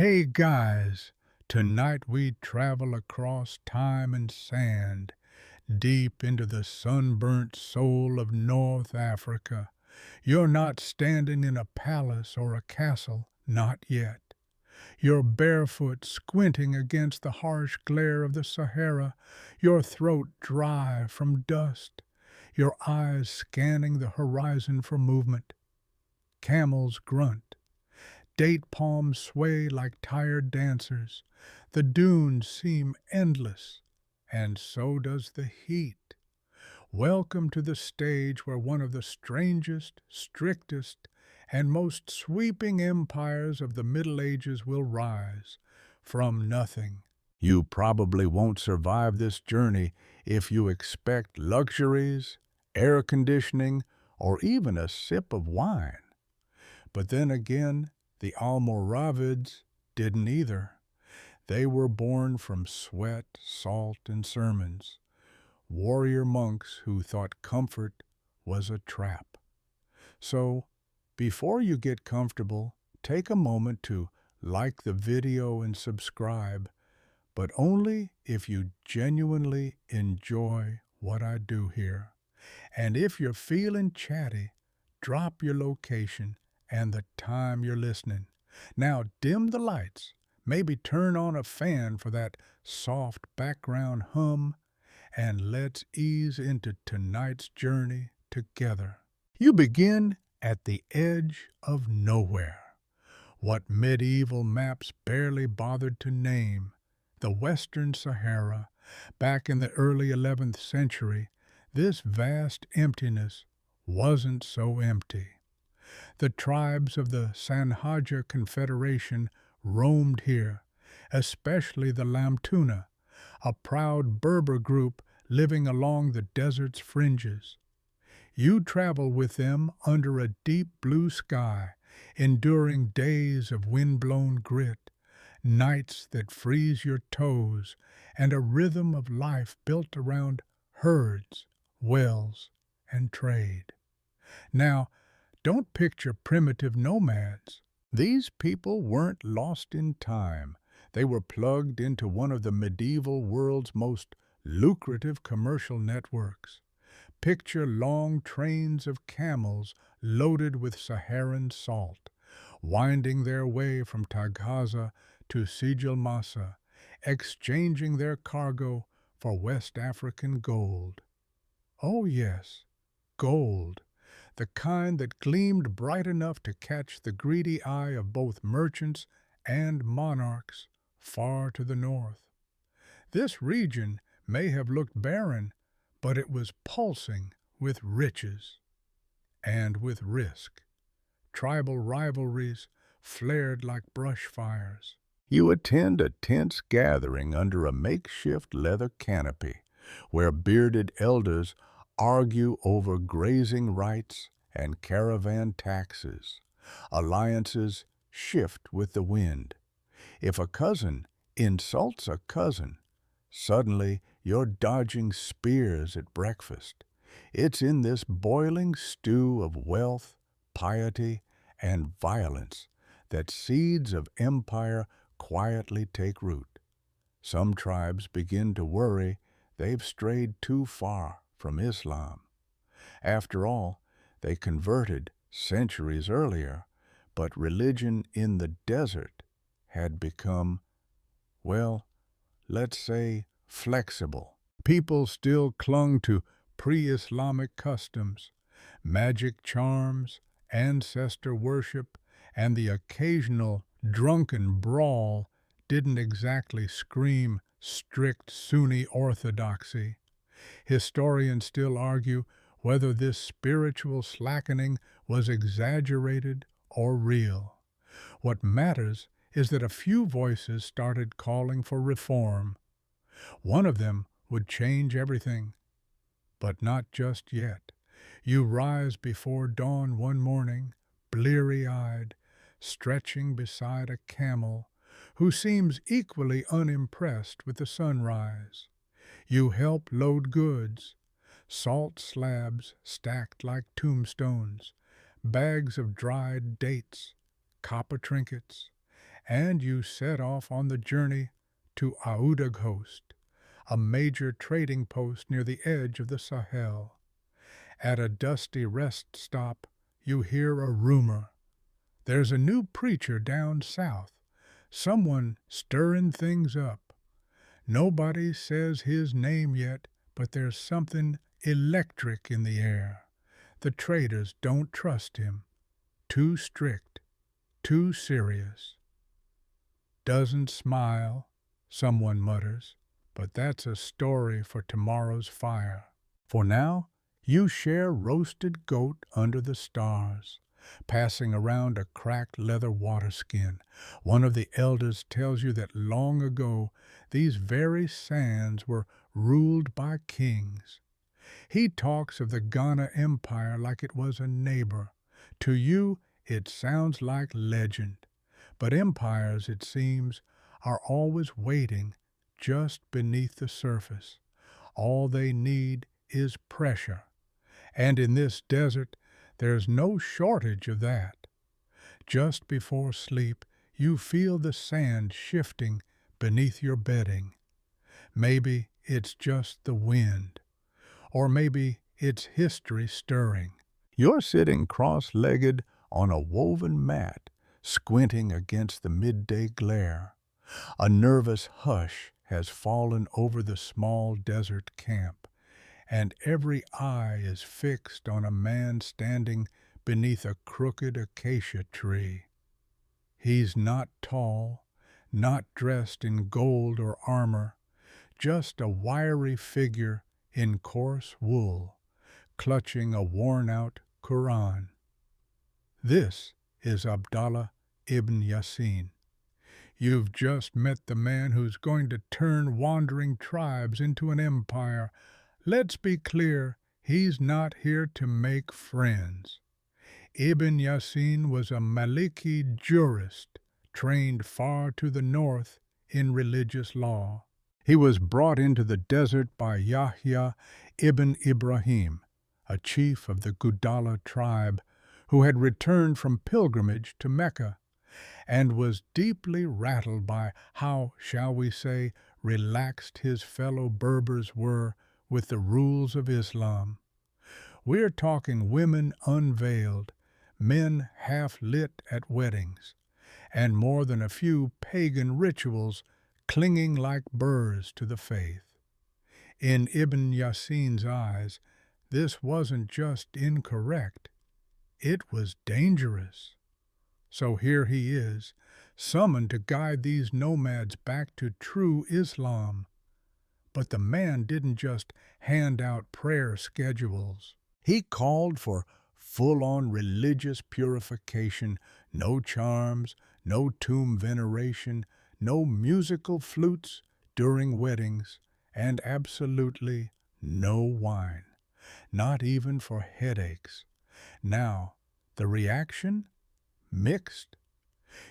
Hey guys, tonight we travel across time and sand, deep into the sunburnt soul of North Africa. You're not standing in a palace or a castle, not yet. You're barefoot, squinting against the harsh glare of the Sahara, your throat dry from dust, your eyes scanning the horizon for movement. Camels grunt. Date palms sway like tired dancers. The dunes seem endless, and so does the heat. Welcome to the stage where one of the strangest, strictest, and most sweeping empires of the Middle Ages will rise from nothing. You probably won't survive this journey if you expect luxuries, air conditioning, or even a sip of wine. But then again, the Almoravids didn't either. They were born from sweat, salt, and sermons, warrior monks who thought comfort was a trap. So, before you get comfortable, take a moment to like the video and subscribe, but only if you genuinely enjoy what I do here. And if you're feeling chatty, drop your location and the time you're listening. Now dim the lights, maybe turn on a fan for that soft background hum, and let's ease into tonight's journey together. You begin at the edge of nowhere, what medieval maps barely bothered to name, the Western Sahara. Back in the early 11th century, this vast emptiness wasn't so empty. The tribes of the Sanhaja Confederation roamed here, especially the Lamtuna, a proud Berber group living along the desert's fringes. You travel with them under a deep blue sky, enduring days of wind-blown grit, nights that freeze your toes, and a rhythm of life built around herds, wells, and trade. Now, don't picture primitive nomads. These people weren't lost in time. They were plugged into one of the medieval world's most lucrative commercial networks. Picture long trains of camels loaded with Saharan salt, winding their way from Tagaza to Sijil Massa, exchanging their cargo for West African gold. Oh yes, gold, the kind that gleamed bright enough to catch the greedy eye of both merchants and monarchs far to the north. This region may have looked barren, but it was pulsing with riches and with risk. Tribal rivalries flared like brush fires. You attend a tense gathering under a makeshift leather canopy, where bearded elders argue over grazing rights and caravan taxes. Alliances shift with the wind. If a cousin insults a cousin, suddenly you're dodging spears at breakfast. It's in this boiling stew of wealth, piety, and violence that seeds of empire quietly take root. Some tribes begin to worry they've strayed too far from Islam. After all, they converted centuries earlier, but religion in the desert had become, well, let's say, flexible. People still clung to pre-Islamic customs, magic charms, ancestor worship, and the occasional drunken brawl didn't exactly scream strict Sunni orthodoxy. Historians still argue whether this spiritual slackening was exaggerated or real. What matters is that a few voices started calling for reform. One of them would change everything. But not just yet. You rise before dawn one morning, bleary-eyed, stretching beside a camel who seems equally unimpressed with the sunrise. You help load goods, salt slabs stacked like tombstones, bags of dried dates, copper trinkets, and you set off on the journey to Oude, a major trading post near the edge of the Sahel. At a dusty rest stop, you hear a rumor. There's a new preacher down south, someone stirring things up. Nobody says his name yet, but there's something electric in the air. The traders don't trust him. Too strict, too serious. Doesn't smile, someone mutters, but that's a story for tomorrow's fire. For now, you share roasted goat under the stars, passing around a cracked leather water skin. One of the elders tells you that long ago these very sands were ruled by kings. He talks of the Ghana Empire like it was a neighbor. To you, it sounds like legend. But empires, it seems, are always waiting just beneath the surface. All they need is pressure. And in this desert, there's no shortage of that. Just before sleep, you feel the sand shifting beneath your bedding. Maybe it's just the wind, or maybe it's history stirring. You're sitting cross-legged on a woven mat, squinting against the midday glare. A nervous hush has fallen over the small desert camp, and every eye is fixed on a man standing beneath a crooked acacia tree. He's not tall, not dressed in gold or armor, just a wiry figure in coarse wool, clutching a worn-out Quran. This is Abdallah ibn Yassin. You've just met the man who's going to turn wandering tribes into an empire. Let's be clear, he's not here to make friends. Ibn Yassin was a Maliki jurist, trained far to the north in religious law. He was brought into the desert by Yahya ibn Ibrahim, a chief of the Gudala tribe, who had returned from pilgrimage to Mecca, and was deeply rattled by how, shall we say, relaxed his fellow Berbers were with the rules of Islam. We're talking women unveiled, men half-lit at weddings, and more than a few pagan rituals clinging like burrs to the faith. In Ibn Yassin's eyes, this wasn't just incorrect, it was dangerous. So here he is, summoned to guide these nomads back to true Islam. But the man didn't just hand out prayer schedules. He called for full-on religious purification, no charms, no tomb veneration, no musical flutes during weddings, and absolutely no wine, not even for headaches. Now, the reaction? Mixed.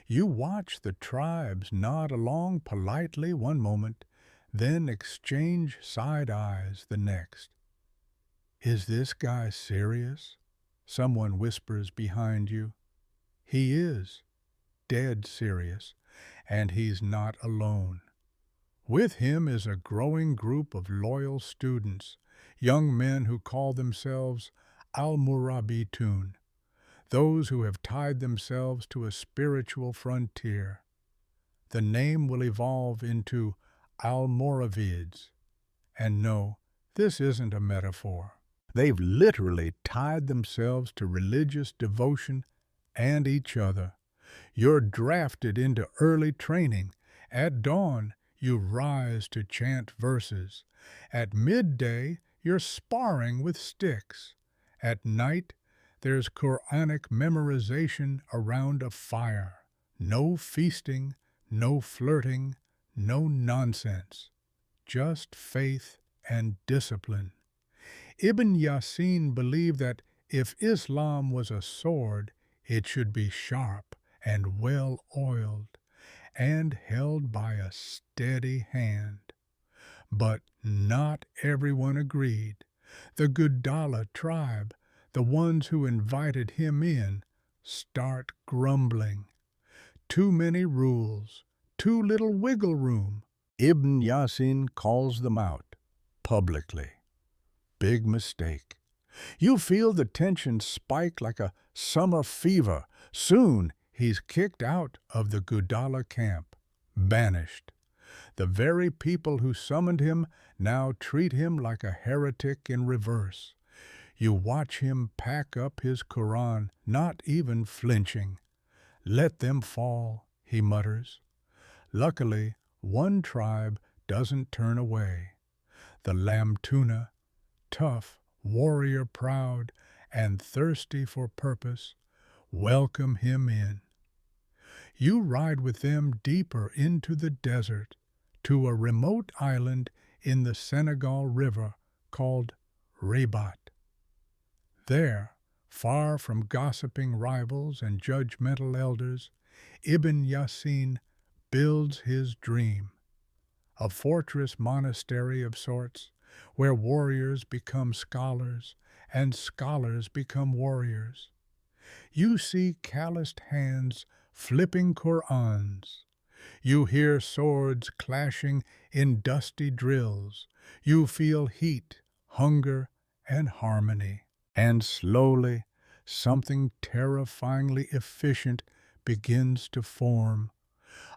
You watch the tribes nod along politely one moment, then exchange side eyes the next. Is this guy serious? Someone whispers behind you. He is, dead serious, and he's not alone. With him is a growing group of loyal students, young men who call themselves Almoravids, those who have tied themselves to a spiritual frontier. The name will evolve into Almoravids. And no, this isn't a metaphor. They've literally tied themselves to religious devotion and each other. You're drafted into early training. At dawn, you rise to chant verses. At midday, you're sparring with sticks. At night, there's Quranic memorization around a fire. No feasting, no flirting, no nonsense. Just faith and discipline. Ibn Yassin believed that if Islam was a sword, it should be sharp and well-oiled, and held by a steady hand. But not everyone agreed. The Gudala tribe, the ones who invited him in, start grumbling. Too many rules, too little wiggle room. Ibn Yasin calls them out, publicly. Big mistake. You feel the tension spike like a summer fever. Soon he's kicked out of the Gudala camp, banished. The very people who summoned him now treat him like a heretic in reverse. You watch him pack up his Quran, not even flinching. Let them fall, he mutters. Luckily, one tribe doesn't turn away. The Lamtuna, tough, warrior proud, and thirsty for purpose, welcome him in. You ride with them deeper into the desert, to a remote island in the Senegal River called Rabat. There, far from gossiping rivals and judgmental elders, Ibn Yasin builds his dream. A fortress monastery of sorts, where warriors become scholars and scholars become warriors. You see calloused hands flipping Qur'ans. You hear swords clashing in dusty drills. You feel heat, hunger, and harmony. And slowly, something terrifyingly efficient begins to form.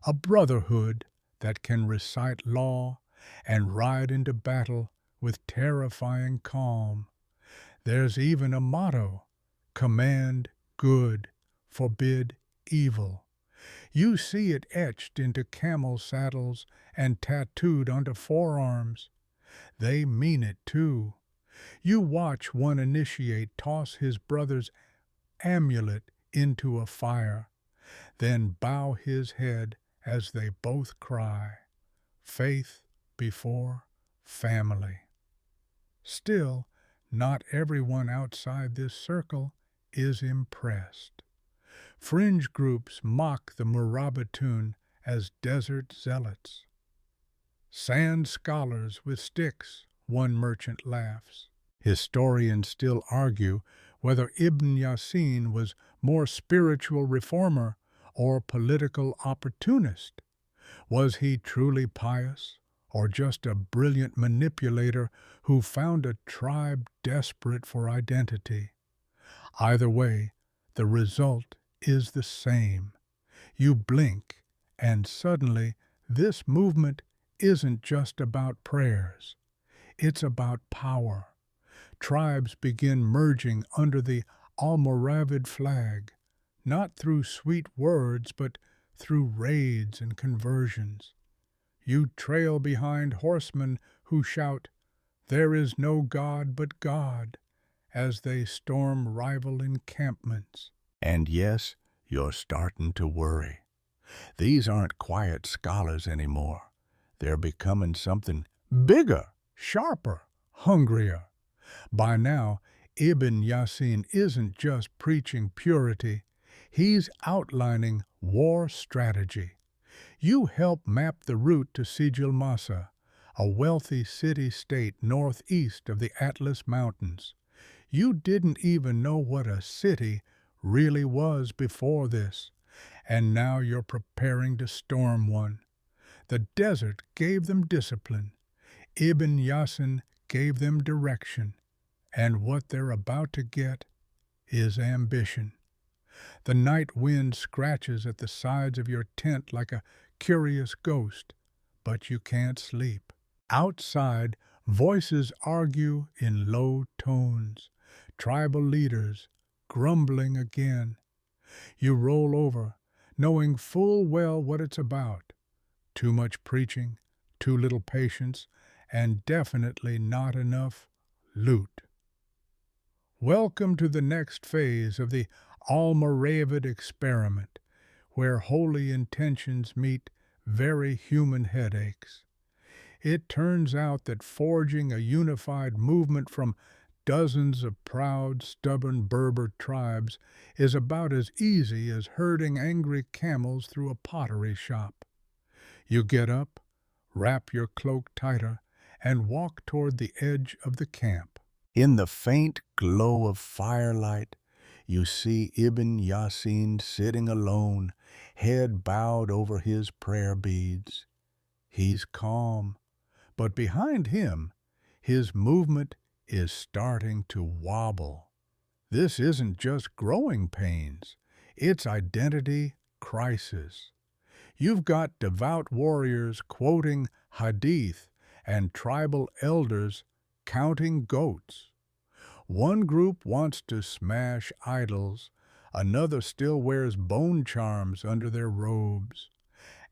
A brotherhood that can recite law and ride into battle with terrifying calm. There's even a motto, command good, forbid evil. You see it etched into camel saddles and tattooed onto forearms. They mean it too. You watch one initiate toss his brother's amulet into a fire, then bow his head as they both cry, faith before family. Still, not everyone outside this circle is impressed. Fringe groups mock the Murabitun as desert zealots. Sand scholars with sticks, one merchant laughs. Historians still argue whether Ibn Yasin was more spiritual reformer or political opportunist. Was he truly pious, or just a brilliant manipulator who found a tribe desperate for identity? Either way, the result is the same. You blink, and suddenly this movement isn't just about prayers. It's about power. Tribes begin merging under the Almoravid flag, not through sweet words, but through raids and conversions. You trail behind horsemen who shout, "There is no God but God," as they storm rival encampments. And yes, you're starting to worry. These aren't quiet scholars anymore. They're becoming something bigger, sharper, hungrier. By now, Ibn Yasin isn't just preaching purity, he's outlining war strategy. You help map the route to Sijil Masa, a wealthy city-state northeast of the Atlas Mountains. You didn't even know what a city really was before this, and now you're preparing to storm one. The desert gave them discipline. Ibn Yasin gave them direction. And what they're about to get is ambition. The night wind scratches at the sides of your tent like a curious ghost, but you can't sleep. Outside, voices argue in low tones, tribal leaders grumbling again. You roll over, knowing full well what it's about. Too much preaching, too little patience, and definitely not enough loot. Welcome to the next phase of the Almoravid experiment, where holy intentions meet very human headaches. It turns out that forging a unified movement from dozens of proud, stubborn Berber tribes is about as easy as herding angry camels through a pottery shop. You get up, wrap your cloak tighter, and walk toward the edge of the camp. In the faint glow of firelight, you see Ibn Yasin sitting alone, head bowed over his prayer beads. He's calm, but behind him, his movement is starting to wobble. This isn't just growing pains, it's identity crisis. You've got devout warriors quoting hadith and tribal elders counting goats. One group wants to smash idols, another still wears bone charms under their robes.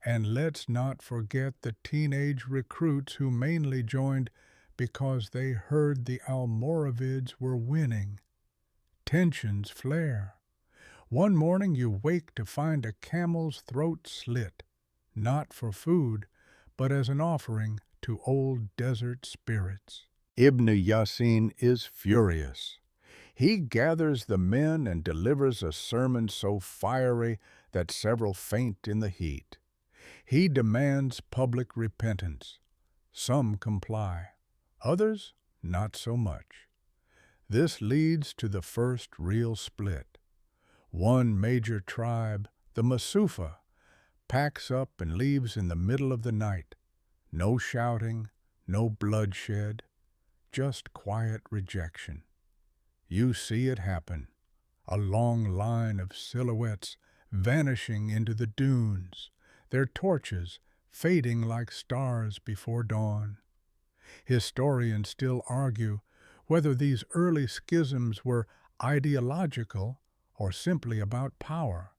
And let's not forget the teenage recruits who mainly joined because they heard the Almoravids were winning. Tensions flare. One morning you wake to find a camel's throat slit, not for food, but as an offering to old desert spirits. Ibn Yasin is furious. He gathers the men and delivers a sermon so fiery that several faint in the heat. He demands public repentance. Some comply, others not so much. This leads to the first real split. One major tribe, the Masufa, packs up and leaves in the middle of the night. No shouting, no bloodshed, just quiet rejection. You see it happen, a long line of silhouettes vanishing into the dunes, their torches fading like stars before dawn. Historians still argue whether these early schisms were ideological or simply about power.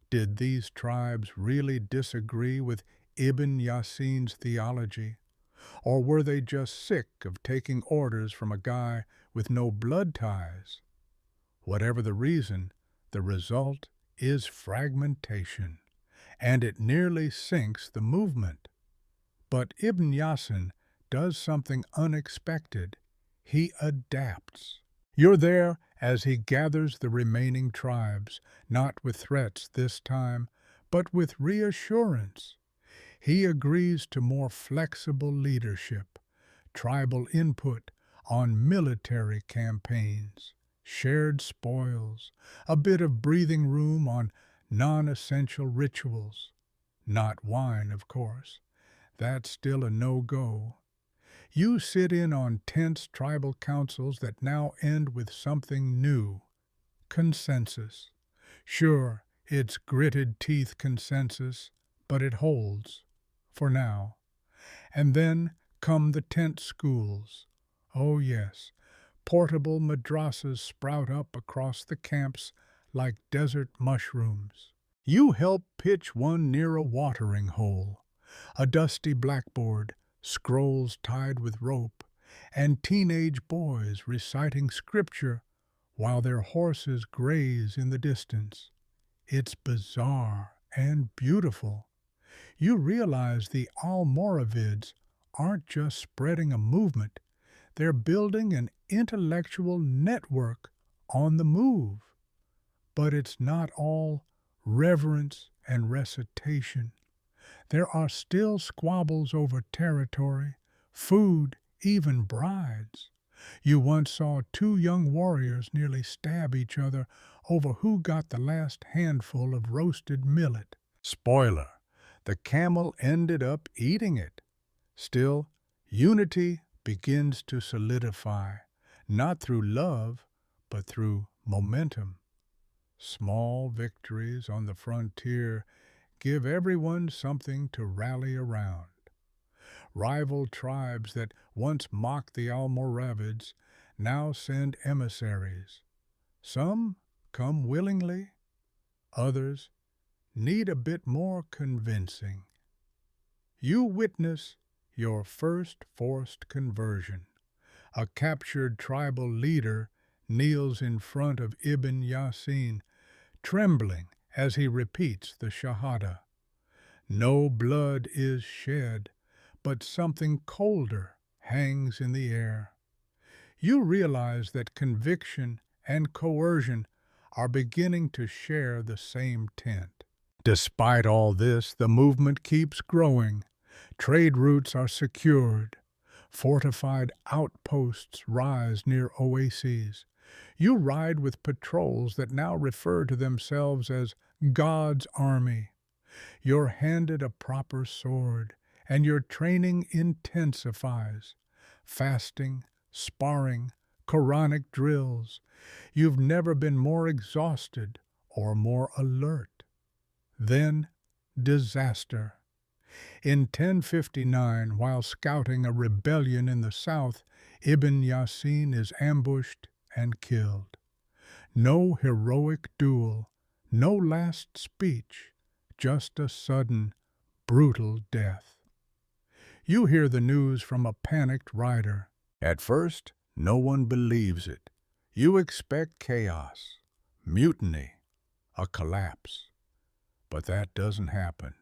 Did these tribes really disagree with Ibn Yasin's theology, or were they just sick of taking orders from a guy with no blood ties? Whatever the reason, the result is fragmentation, and it nearly sinks the movement. But Ibn Yasin does something unexpected. He adapts. You're there as he gathers the remaining tribes, not with threats this time, but with reassurance. He agrees to more flexible leadership, tribal input on military campaigns, shared spoils, a bit of breathing room on non-essential rituals. Not wine, of course. That's still a no-go. You sit in on tense tribal councils that now end with something new. Consensus. Sure, it's gritted teeth consensus, but it holds. For now. And then come the tent schools. Oh yes, portable madrasas sprout up across the camps like desert mushrooms. You help pitch one near a watering hole, a dusty blackboard, scrolls tied with rope, and teenage boys reciting scripture while their horses graze in the distance. It's bizarre and beautiful. You realize the Almoravids aren't just spreading a movement, they're building an intellectual network on the move. But it's not all reverence and recitation. There are still squabbles over territory, food, even brides. You once saw two young warriors nearly stab each other over who got the last handful of roasted millet. Spoiler, the camel ended up eating it. Still, unity begins to solidify, not through love, but through momentum. Small victories on the frontier give everyone something to rally around. Rival tribes that once mocked the Almoravids now send emissaries. Some come willingly, others need a bit more convincing. You witness your first forced conversion. A captured tribal leader kneels in front of Ibn Yasin, trembling as he repeats the Shahada. No blood is shed, but something colder hangs in the air. You realize that conviction and coercion are beginning to share the same tent. Despite all this, the movement keeps growing. Trade routes are secured. Fortified outposts rise near oases. You ride with patrols that now refer to themselves as God's army. You're handed a proper sword, and your training intensifies. Fasting, sparring, Quranic drills. You've never been more exhausted or more alert. Then, disaster. In 1059, while scouting a rebellion in the south, Ibn Yasin is ambushed and killed. No heroic duel, no last speech, just a sudden, brutal death. You hear the news from a panicked rider. At first, no one believes it. You expect chaos, mutiny, a collapse. But that doesn't happen.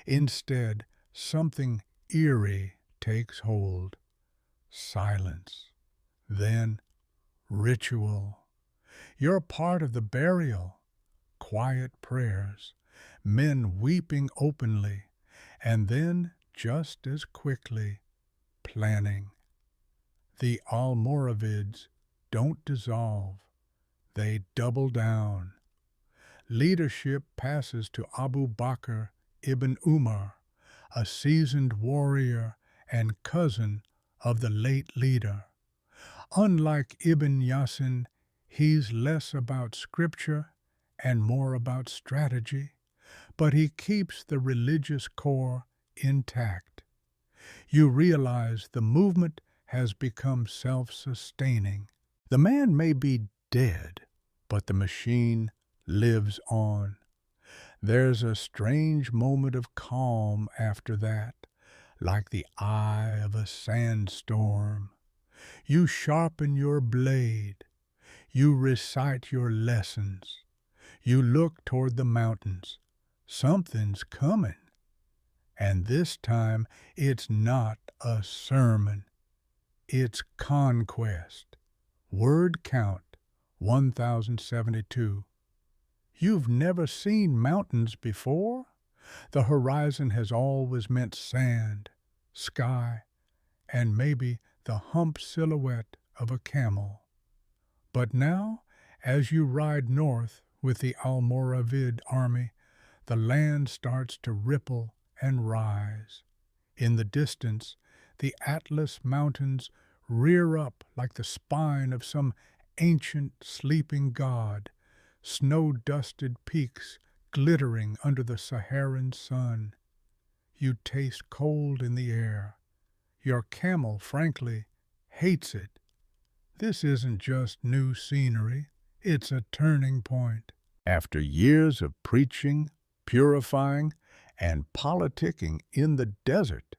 Instead, something eerie takes hold. Silence. Then, ritual. You're part of the burial. Quiet prayers. Men weeping openly. And then, just as quickly, planning. The Almoravids don't dissolve. They double down. Leadership passes to Abu Bakr ibn Umar, a seasoned warrior and cousin of the late leader. Unlike Ibn Yasin, he's less about scripture and more about strategy, but he keeps the religious core intact. You realize the movement has become self-sustaining. The man may be dead, but the machine lives on. There's a strange moment of calm after that, like the eye of a sandstorm. You sharpen your blade. You recite your lessons. You look toward the mountains. Something's coming. And this time, it's not a sermon. It's conquest. Word count, 1072. You've never seen mountains before? The horizon has always meant sand, sky, and maybe the hump silhouette of a camel. But now, as you ride north with the Almoravid army, the land starts to ripple and rise. In the distance, the Atlas Mountains rear up like the spine of some ancient sleeping god, snow-dusted peaks glittering under the Saharan sun. You taste cold in the air. Your camel, frankly, hates it. This isn't just new scenery, it's a turning point. After years of preaching, purifying, and politicking in the desert,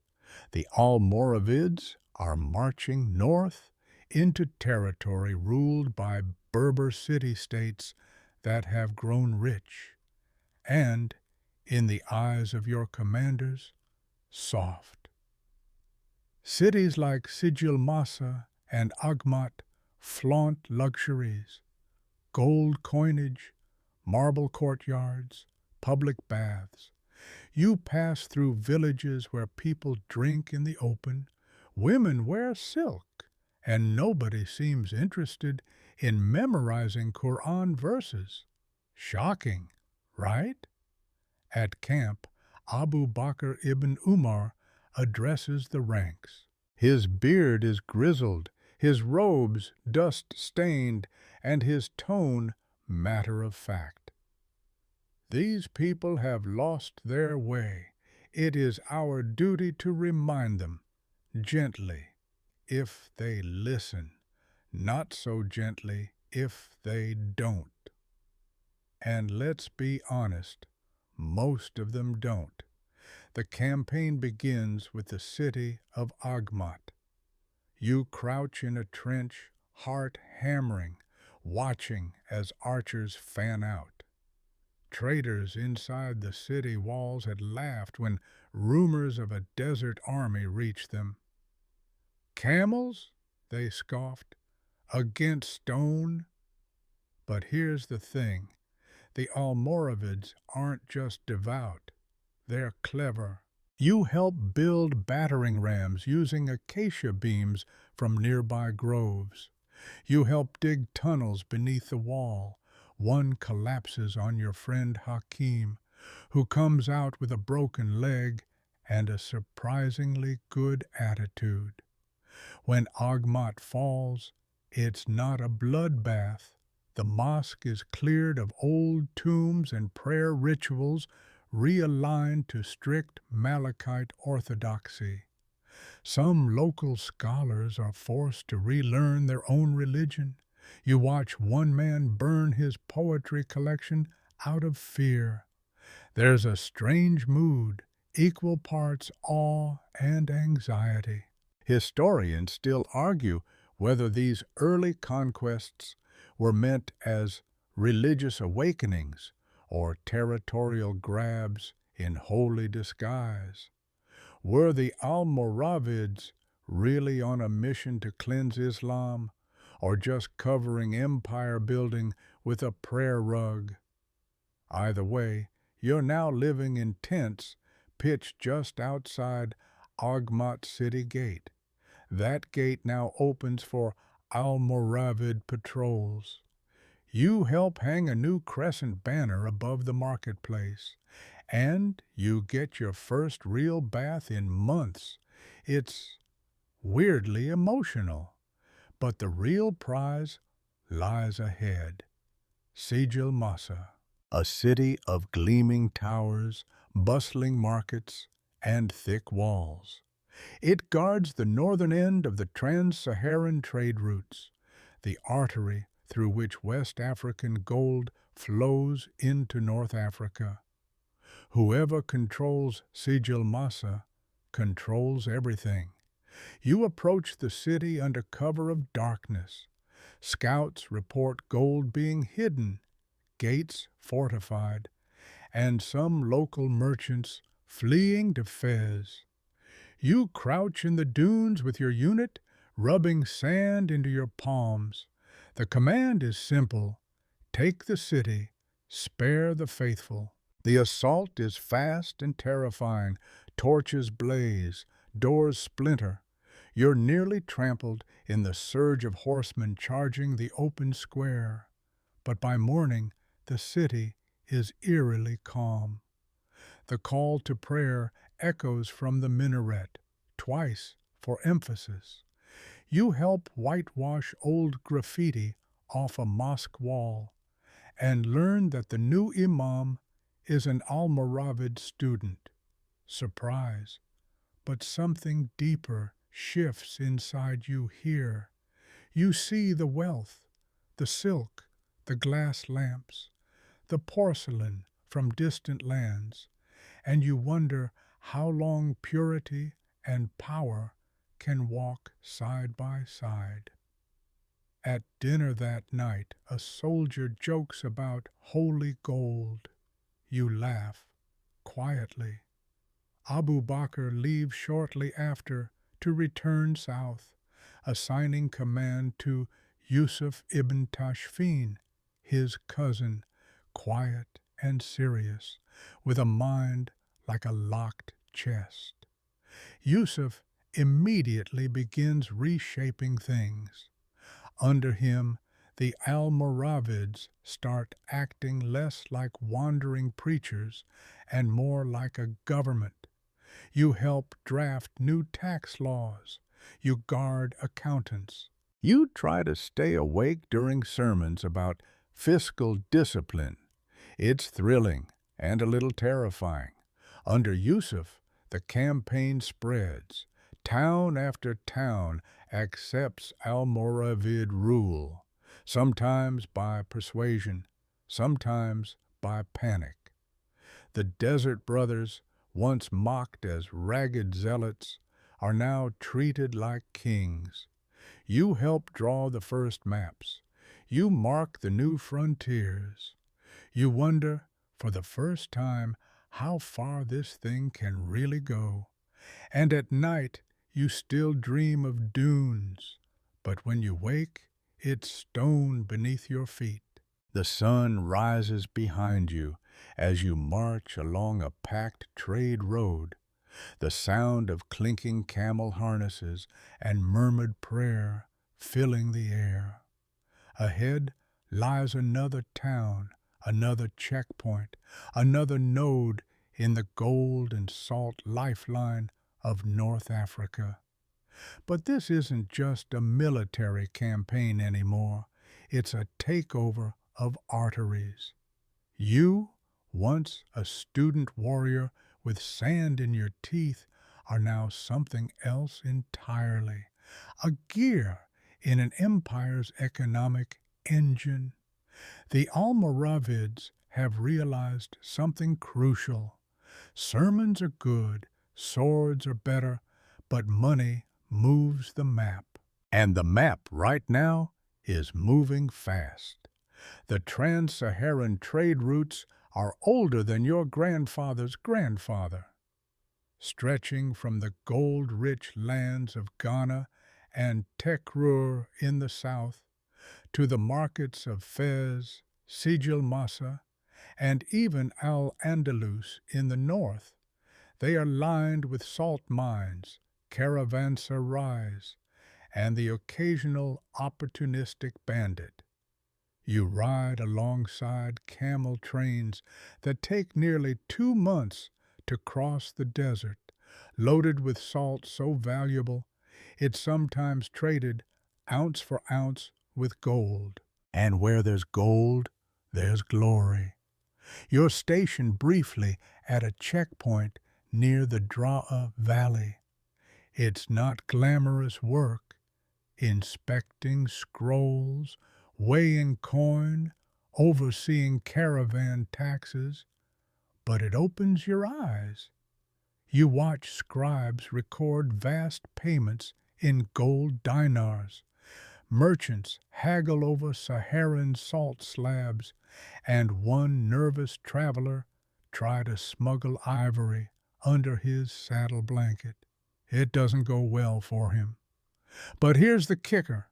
the Almoravids are marching north into territory ruled by Berber city-states that have grown rich, and, in the eyes of your commanders, soft. Cities like Sijil Masa and Agmat flaunt luxuries, gold coinage, marble courtyards, public baths. You pass through villages where people drink in the open, women wear silk, and nobody seems interested in memorizing Quran verses. Shocking, right? At camp, Abu Bakr ibn Umar addresses the ranks. His beard is grizzled, his robes dust-stained, and his tone matter-of-fact. These people have lost their way. It is our duty to remind them, gently, if they listen, not so gently if they don't. And let's be honest, most of them don't. The campaign begins with the city of Agmat. You crouch in a trench, heart hammering, watching as archers fan out. Traders inside the city walls had laughed when rumors of a desert army reached them. Camels? They scoffed. Against stone? But here's the thing. The Almoravids aren't just devout. They're clever. You help build battering rams using acacia beams from nearby groves. You help dig tunnels beneath the wall, one collapses on your friend Hakim, who comes out with a broken leg and a surprisingly good attitude. When Agmat falls, it's not a bloodbath. The mosque is cleared of old tombs and prayer rituals realigned to strict Malachite orthodoxy. Some local scholars are forced to relearn their own religion. You watch one man burn his poetry collection out of fear. There's a strange mood, equal parts awe and anxiety. Historians still argue whether these early conquests were meant as religious awakenings or territorial grabs in holy disguise. Were the Almoravids really on a mission to cleanse Islam, or just covering empire building with a prayer rug? Either way, you're now living in tents pitched just outside Agmat City Gate. That gate now opens for Almoravid patrols. You help hang a new crescent banner above the marketplace, and you get your first real bath in months. It's weirdly emotional, but the real prize lies ahead. Sijil Masa, a city of gleaming towers, bustling markets, and thick walls. It guards the northern end of the trans-Saharan trade routes, the artery through which West African gold flows into North Africa. Whoever controls Sijil Masa controls everything. You approach the city under cover of darkness. Scouts report gold being hidden, gates fortified, and some local merchants fleeing to Fez. You crouch in the dunes with your unit, rubbing sand into your palms. The command is simple: take the city, spare the faithful. The assault is fast and terrifying. Torches blaze, doors splinter. You're nearly trampled in the surge of horsemen charging the open square. But by morning, the city is eerily calm. The call to prayer echoes from the minaret, twice for emphasis. You help whitewash old graffiti off a mosque wall and learn that the new imam is an Almoravid student. Surprise, but something deeper shifts inside you here. You see the wealth, the silk, the glass lamps, the porcelain from distant lands, and you wonder how long purity and power can walk side by side. At dinner that night, a soldier jokes about holy gold. You laugh, quietly. Abu Bakr leaves shortly after to return south, assigning command to Yusuf ibn Tashfin, his cousin, quiet and serious, with a mind like a locked chest. Yusuf immediately begins reshaping things. Under him, the Almoravids start acting less like wandering preachers and more like a government. You help draft new tax laws. You guard accountants. You try to stay awake during sermons about fiscal discipline. It's thrilling and a little terrifying. Under Yusuf, the campaign spreads. Town after town accepts Almoravid rule, sometimes by persuasion, sometimes by panic. The Desert Brothers, once mocked as ragged zealots, are now treated like kings. You help draw the first maps. You mark the new frontiers. You wonder, for the first time, how far this thing can really go. And at night, you still dream of dunes, but when you wake, it's stone beneath your feet. The sun rises behind you as you march along a packed trade road, the sound of clinking camel harnesses and murmured prayer filling the air. Ahead, lies another town, another checkpoint, another node in the gold and salt lifeline of North Africa. But this isn't just a military campaign anymore. It's a takeover of arteries. You, once a student warrior with sand in your teeth, are now something else entirely. A gear in an empire's economic engine. The Almoravids have realized something crucial. Sermons are good, swords are better, but money moves the map. And the map right now is moving fast. The trans-Saharan trade routes are older than your grandfather's grandfather, stretching from the gold-rich lands of Ghana and Tekrur in the south to the markets of Fez, Sijil Massa, and even Al-Andalus in the north. They are lined with salt mines, caravanserais, and the occasional opportunistic bandit. You ride alongside camel trains that take nearly 2 months to cross the desert, loaded with salt so valuable it's sometimes traded ounce for ounce with gold. And where there's gold, there's glory. You're stationed briefly at a checkpoint near the Draa Valley. It's not glamorous work, inspecting scrolls, weighing coin, overseeing caravan taxes, but it opens your eyes. You watch scribes record vast payments in gold dinars. Merchants haggle over Saharan salt slabs, and one nervous traveler try to smuggle ivory under his saddle blanket. It doesn't go well for him. But here's the kicker.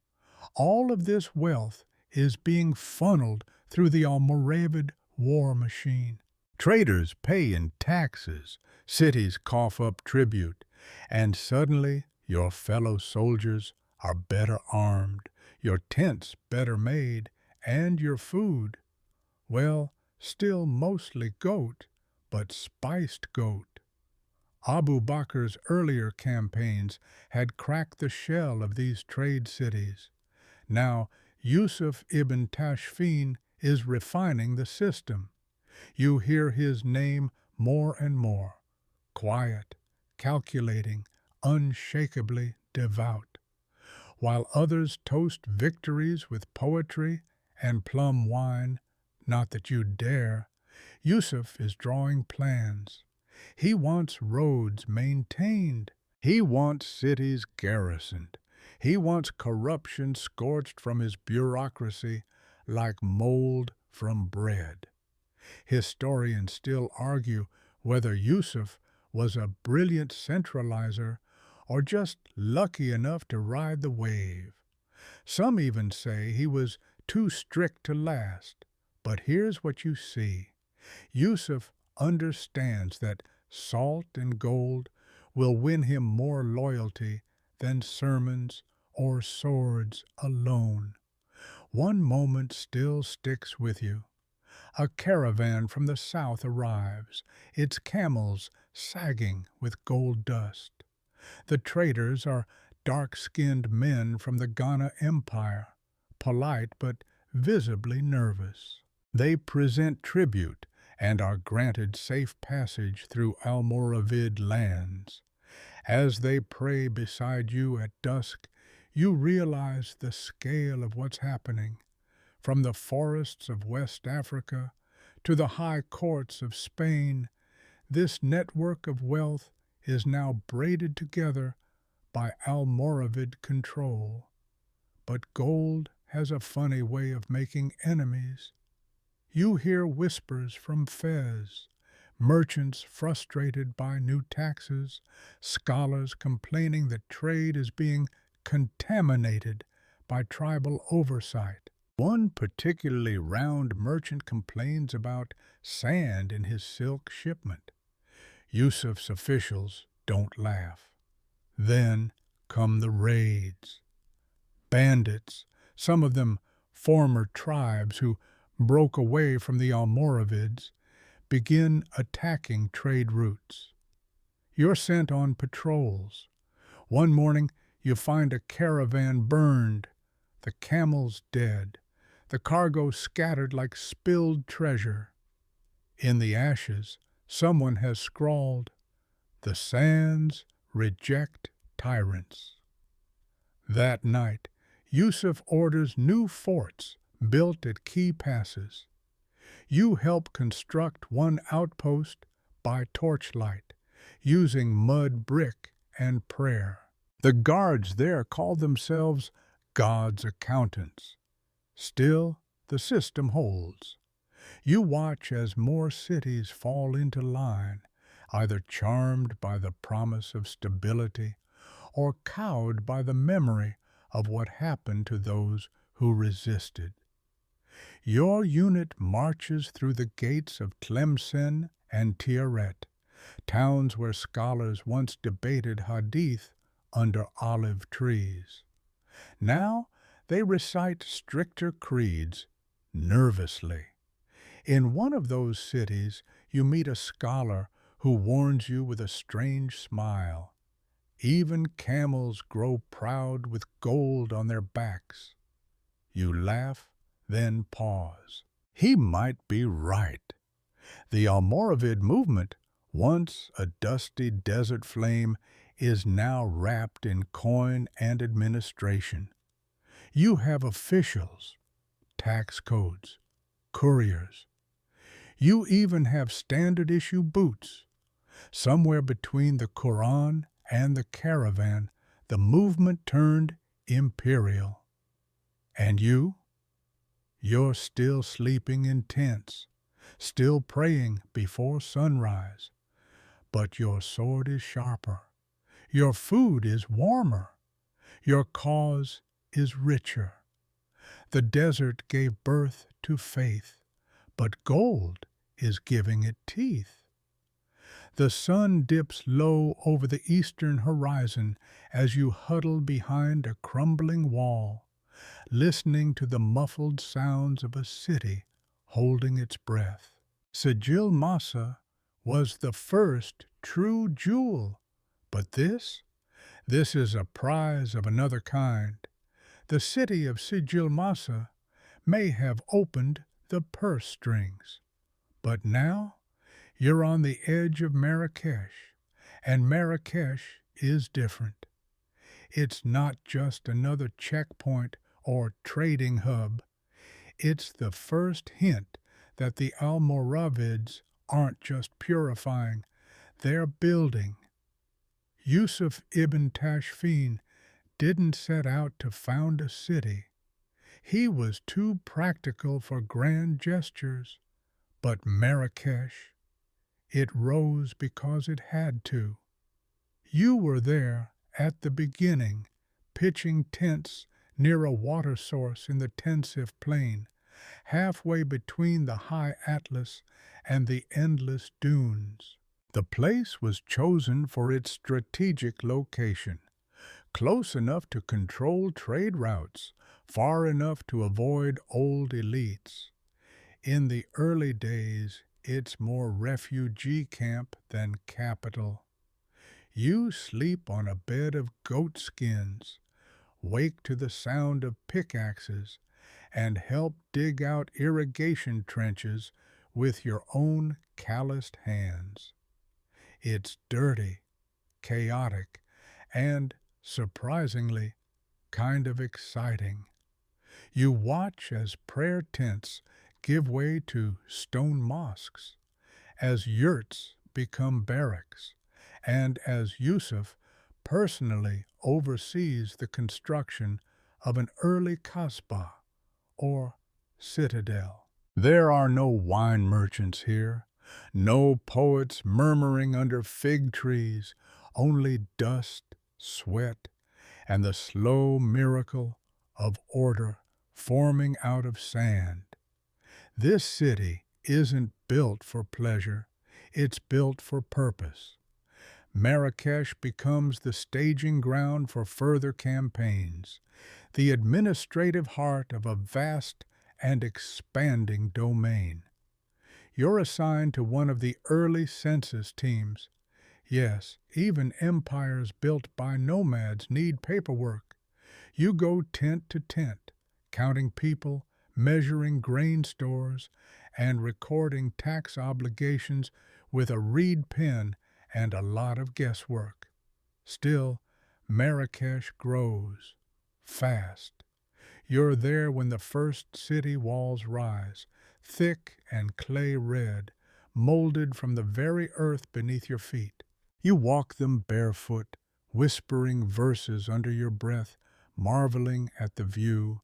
All of this wealth is being funneled through the Almoravid war machine. Traders pay in taxes, cities cough up tribute, and suddenly your fellow soldiers are better armed, your tents better made, and your food, well, still mostly goat, but spiced goat. Abu Bakr's earlier campaigns had cracked the shell of these trade cities. Now, Yusuf ibn Tashfin is refining the system. You hear his name more and more. Quiet, calculating, unshakably devout. While others toast victories with poetry and plum wine, not that you'd dare, Yusuf is drawing plans. He wants roads maintained. He wants cities garrisoned. He wants corruption scorched from his bureaucracy like mold from bread. Historians still argue whether Yusuf was a brilliant centralizer or just lucky enough to ride the wave. Some even say he was too strict to last. But here's what you see. Yusuf understands that salt and gold will win him more loyalty than sermons or swords alone. One moment still sticks with you. A caravan from the south arrives, its camels sagging with gold dust. The traders are dark-skinned men from the Ghana Empire, polite but visibly nervous. They present tribute and are granted safe passage through Almoravid lands. As they pray beside you at dusk, you realize the scale of what's happening. From the forests of West Africa to the high courts of Spain, this network of wealth is now braided together by Almoravid control. But gold has a funny way of making enemies. You hear whispers from Fez, merchants frustrated by new taxes, scholars complaining that trade is being contaminated by tribal oversight. One particularly round merchant complains about sand in his silk shipment. Yusuf's officials don't laugh. Then come the raids. Bandits, some of them former tribes who broke away from the Almoravids begin attacking trade routes. You're sent on patrols. One morning, you find a caravan burned, the camels dead, the cargo scattered like spilled treasure. In the ashes, someone has scrawled, "The sands reject tyrants." That night, Yusuf orders new forts built at key passes. You help construct one outpost by torchlight, using mud brick and prayer. The guards there call themselves God's accountants. Still, the system holds. You watch as more cities fall into line, either charmed by the promise of stability or cowed by the memory of what happened to those who resisted. Your unit marches through the gates of Tlemcen and Tiaret, towns where scholars once debated hadith under olive trees. Now they recite stricter creeds nervously. In one of those cities, you meet a scholar who warns you with a strange smile. Even camels grow proud with gold on their backs. You laugh, then pause. He might be right. The Almoravid movement, once a dusty desert flame, is now wrapped in coin and administration. You have officials, tax codes, couriers. You even have standard-issue boots. Somewhere between the Quran and the caravan, the movement turned imperial. And you? You're still sleeping in tents, still praying before sunrise. But your sword is sharper, your food is warmer, your cause is richer. The desert gave birth to faith, but gold is giving it teeth. The sun dips low over the eastern horizon as you huddle behind a crumbling wall, listening to the muffled sounds of a city holding its breath. Sigil Masa was the first true jewel, but this is a prize of another kind. The city of Sigil Masa may have opened the purse strings, but now you're on the edge of Marrakesh, and Marrakesh is different. It's not just another checkpoint or trading hub. It's the first hint that the Almoravids aren't just purifying, they're building. Yusuf ibn Tashfin didn't set out to found a city. He was too practical for grand gestures. But Marrakesh, it rose because it had to. You were there at the beginning, pitching tents near a water source in the Tensif Plain, halfway between the high Atlas and the endless dunes. The place was chosen for its strategic location, close enough to control trade routes, far enough to avoid old elites. In the early days, it's more refugee camp than capital. You sleep on a bed of goat skins, wake to the sound of pickaxes, and help dig out irrigation trenches with your own calloused hands. It's dirty, chaotic, and, surprisingly, kind of exciting. You watch as prayer tents give way to stone mosques, as yurts become barracks, and as Yusuf personally oversees the construction of an early kasbah, or citadel. There are no wine merchants here, no poets murmuring under fig trees, only dust, sweat, and the slow miracle of order forming out of sand. This city isn't built for pleasure, it's built for purpose. Marrakesh becomes the staging ground for further campaigns. the administrative heart of a vast and expanding domain. You're assigned to one of the early census teams. Yes, even empires built by nomads need paperwork. You go tent to tent, counting people, measuring grain stores, and recording tax obligations with a reed pen and a lot of guesswork. Still, Marrakesh grows fast. You're there when the first city walls rise, thick and clay red, molded from the very earth beneath your feet. You walk them barefoot, whispering verses under your breath, marveling at the view,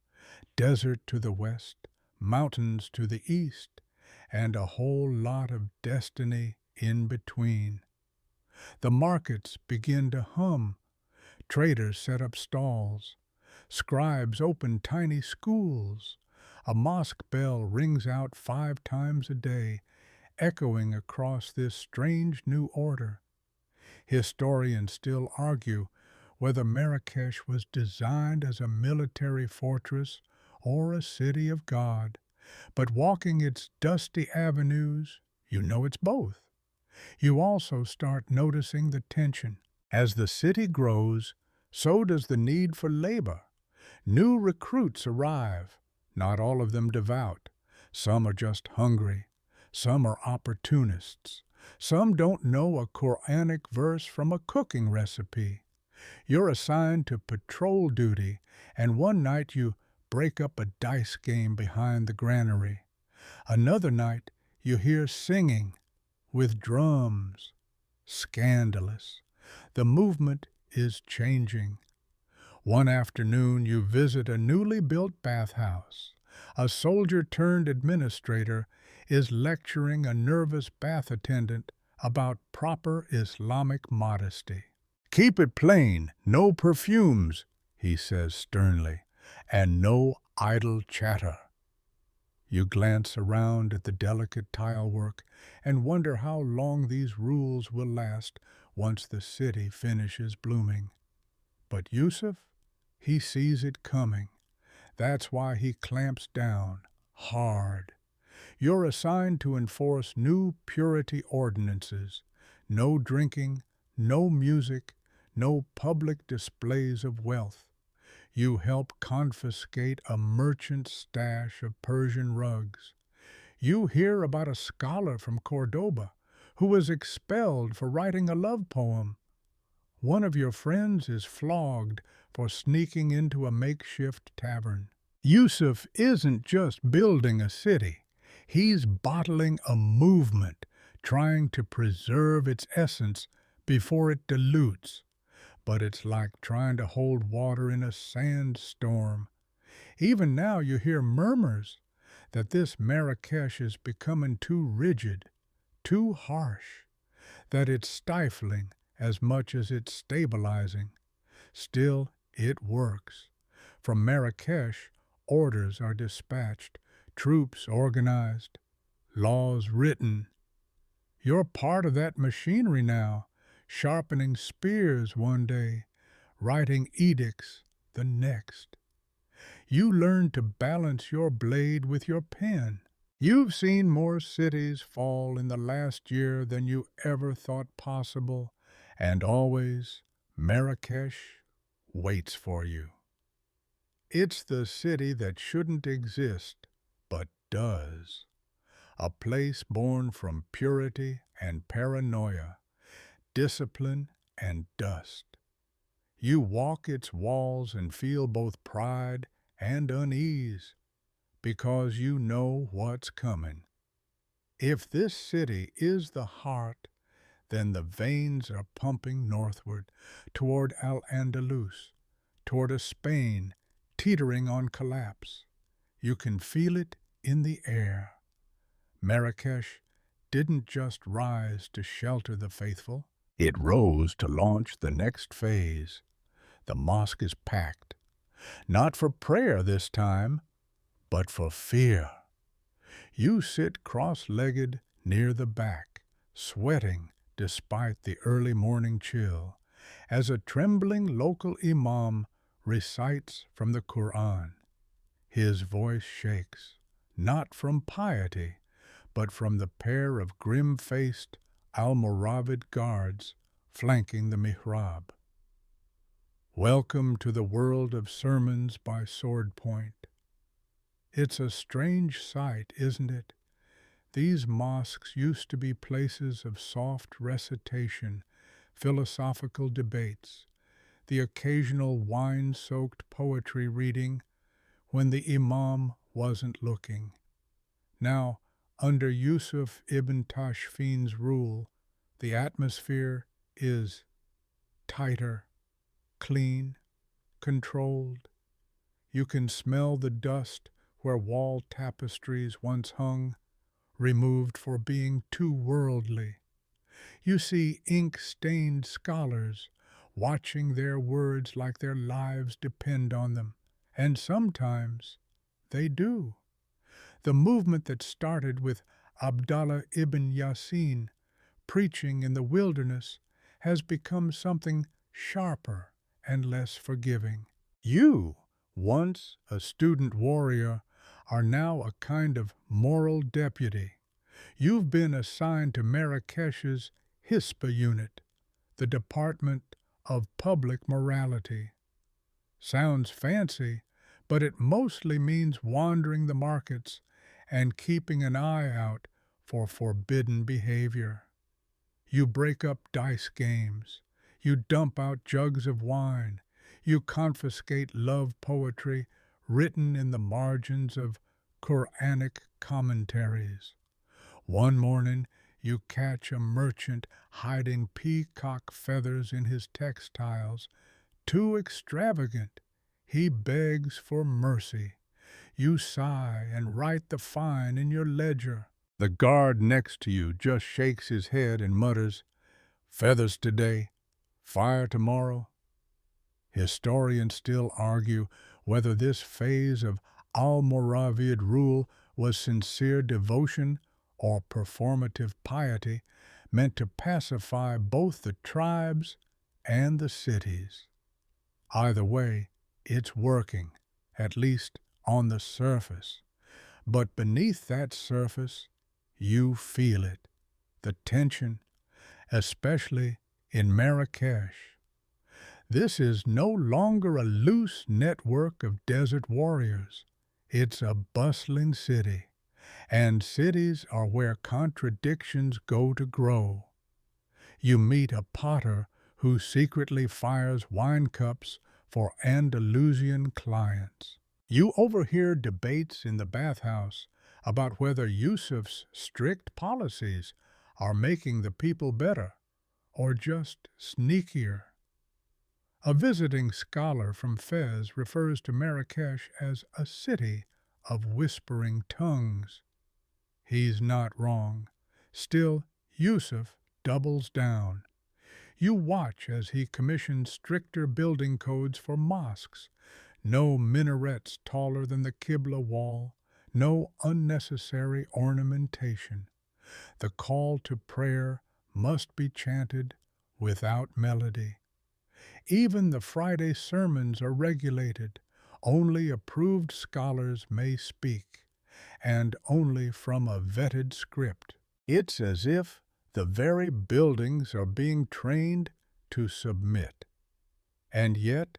desert to the west, mountains to the east, and a whole lot of destiny in between. The markets begin to hum, traders set up stalls, scribes open tiny schools, a mosque bell rings out 5 times a day, echoing across this strange new order. Historians still argue whether Marrakesh was designed as a military fortress or a city of God, but walking its dusty avenues, you know it's both. You also start noticing the tension. As the city grows, so does the need for labor. New recruits arrive, not all of them devout. Some are just hungry. Some are opportunists. Some don't know a Quranic verse from a cooking recipe. You're assigned to patrol duty, and one night you break up a dice game behind the granary. Another night you hear singing with drums. Scandalous. The movement is changing. One afternoon you visit a newly built bathhouse. A soldier-turned-administrator is lecturing a nervous bath attendant about proper Islamic modesty. "Keep it plain, no perfumes," he says sternly, "and no idle chatter." You glance around at the delicate tilework and wonder how long these rules will last once the city finishes blooming. But Yusuf, he sees it coming. That's why he clamps down hard. You're assigned to enforce new purity ordinances. No drinking, no music, no public displays of wealth. You help confiscate a merchant's stash of Persian rugs. You hear about a scholar from Cordoba who was expelled for writing a love poem. One of your friends is flogged for sneaking into a makeshift tavern. Yusuf isn't just building a city. He's bottling a movement, trying to preserve its essence before it dilutes. But it's like trying to hold water in a sandstorm. Even now you hear murmurs that this Marrakesh is becoming too rigid, too harsh, that it's stifling as much as it's stabilizing. Still, it works. From Marrakesh, orders are dispatched, troops organized, laws written. You're part of that machinery now, sharpening spears one day, writing edicts the next. You learn to balance your blade with your pen. You've seen more cities fall in the last year than you ever thought possible, and always Marrakesh waits for you. It's the city that shouldn't exist, but does. A place born from purity and paranoia, discipline and dust. You walk its walls and feel both pride and unease, because you know what's coming. If this city is the heart, then the veins are pumping northward, toward Al-Andalus, toward a Spain teetering on collapse. You can feel it in the air. Marrakesh didn't just rise to shelter the faithful. It rose to launch the next phase. The mosque is packed, not for prayer this time, but for fear. You sit cross-legged near the back, sweating despite the early morning chill, as a trembling local imam recites from the Quran. His voice shakes, not from piety, but from the pair of grim-faced Almoravid guards flanking the mihrab. Welcome to the world of sermons by sword point. It's a strange sight, isn't it? These mosques used to be places of soft recitation, philosophical debates, the occasional wine-soaked poetry reading when the imam wasn't looking. Now, under Yusuf ibn Tashfin's rule, the atmosphere is tighter, clean, controlled. You can smell the dust where wall tapestries once hung, removed for being too worldly. You see ink-stained scholars watching their words like their lives depend on them, and sometimes they do. The movement that started with Abdallah ibn Yasin preaching in the wilderness has become something sharper and less forgiving. You, once a student warrior, are now a kind of moral deputy. You've been assigned to Marrakesh's Hispa unit, the Department of Public Morality. Sounds fancy, but it mostly means wandering the markets and keeping an eye out for forbidden behavior. You break up dice games. You dump out jugs of wine. You confiscate love poetry written in the margins of Quranic commentaries. One morning, you catch a merchant hiding peacock feathers in his textiles. Too extravagant. He begs for mercy. You sigh and write the fine in your ledger. The guard next to you just shakes his head and mutters, "Feathers today, fire tomorrow." Historians still argue whether this phase of Almoravid rule was sincere devotion or performative piety meant to pacify both the tribes and the cities. Either way, it's working, at least on the surface. But beneath that surface, you feel it, the tension, especially in Marrakesh. This is no longer a loose network of desert warriors. It's a bustling city, and cities are where contradictions go to grow. You meet a potter who secretly fires wine cups for Andalusian clients. You overhear debates in the bathhouse about whether Yusuf's strict policies are making the people better or just sneakier. A visiting scholar from Fez refers to Marrakesh as a city of whispering tongues. He's not wrong. Still, Yusuf doubles down. You watch as he commissions stricter building codes for mosques. No minarets taller than the Qibla wall, no unnecessary ornamentation. The call to prayer must be chanted without melody. Even the Friday sermons are regulated. Only approved scholars may speak, and only from a vetted script. It's as if the very buildings are being trained to submit. And yet,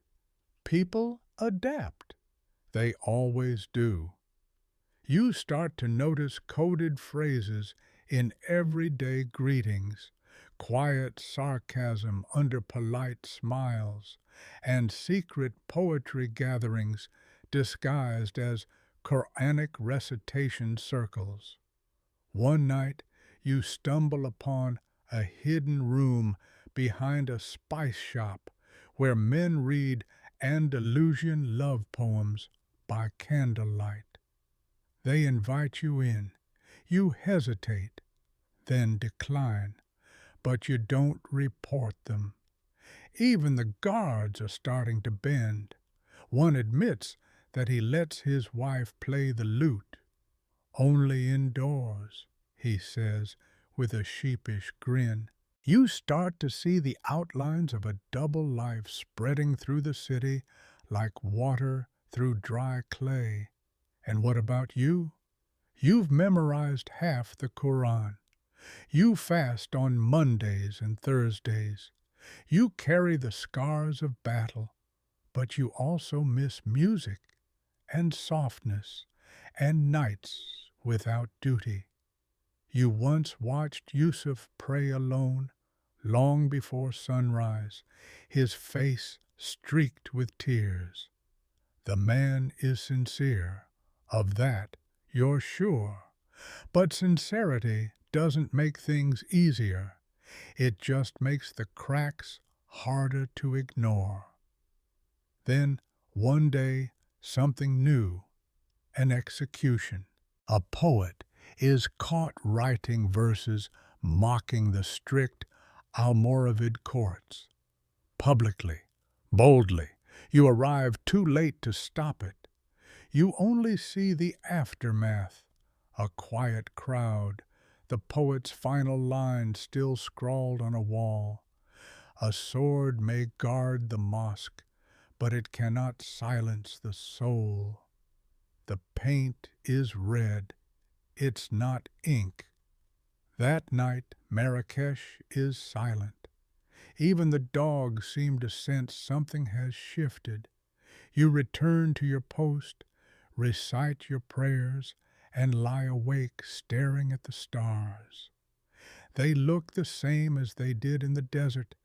people adapt. They always do. You start to notice coded phrases in everyday greetings, quiet sarcasm under polite smiles, and secret poetry gatherings disguised as Quranic recitation circles. One night, you stumble upon a hidden room behind a spice shop where men read Andalusian love poems by candlelight. They invite you in. You hesitate, then decline, but you don't report them. Even the guards are starting to bend. One admits that he lets his wife play the lute. "Only indoors," he says with a sheepish grin. You start to see the outlines of a double life spreading through the city like water through dry clay. And what about you? You've memorized half the Quran. You fast on Mondays and Thursdays. You carry the scars of battle, but you also miss music and softness and nights without duty. You once watched Yusuf pray alone, long before sunrise, his face streaked with tears. The man is sincere, of that you're sure. But sincerity doesn't make things easier. It just makes the cracks harder to ignore. Then, one day, something new, an execution. A poet is caught writing verses mocking the strict Almoravid courts. Publicly, boldly, you arrive too late to stop it. You only see the aftermath, a quiet crowd, the poet's final line still scrawled on a wall. A sword may guard the mosque, but it cannot silence the soul. The paint is red, it's not ink. That night Marrakesh is silent. Even the dogs seem to sense something has shifted. You return to your post, recite your prayers, and lie awake staring at the stars. They look the same as they did in the desert,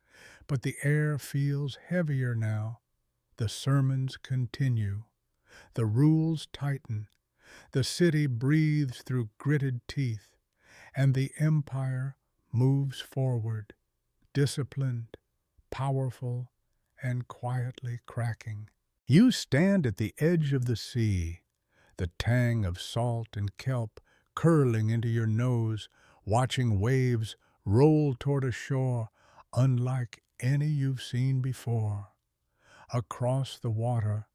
but the air feels heavier now. The sermons continue. The rules tighten. The city breathes through gritted teeth, and the empire moves forward, disciplined, powerful, and quietly cracking. You stand at the edge of the sea, the tang of salt and kelp curling into your nose, watching waves roll toward a shore unlike any you've seen before. Across the water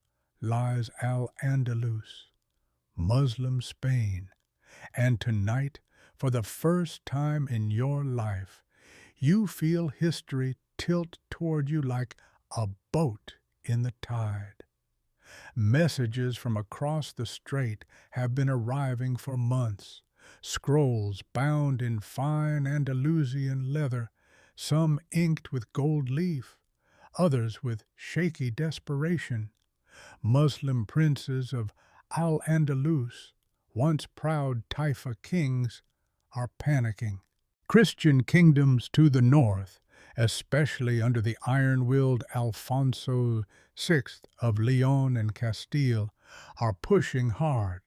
lies Al-Andalus, Muslim Spain, and tonight, for the first time in your life, you feel history tilt toward you like a boat in the tide. Messages from across the strait have been arriving for months, scrolls bound in fine Andalusian leather, some inked with gold leaf, others with shaky desperation. Muslim princes of Al-Andalus, once proud Taifa kings, are panicking. Christian kingdoms to the north, especially under the iron-willed Alfonso VI of Leon and Castile, are pushing hard,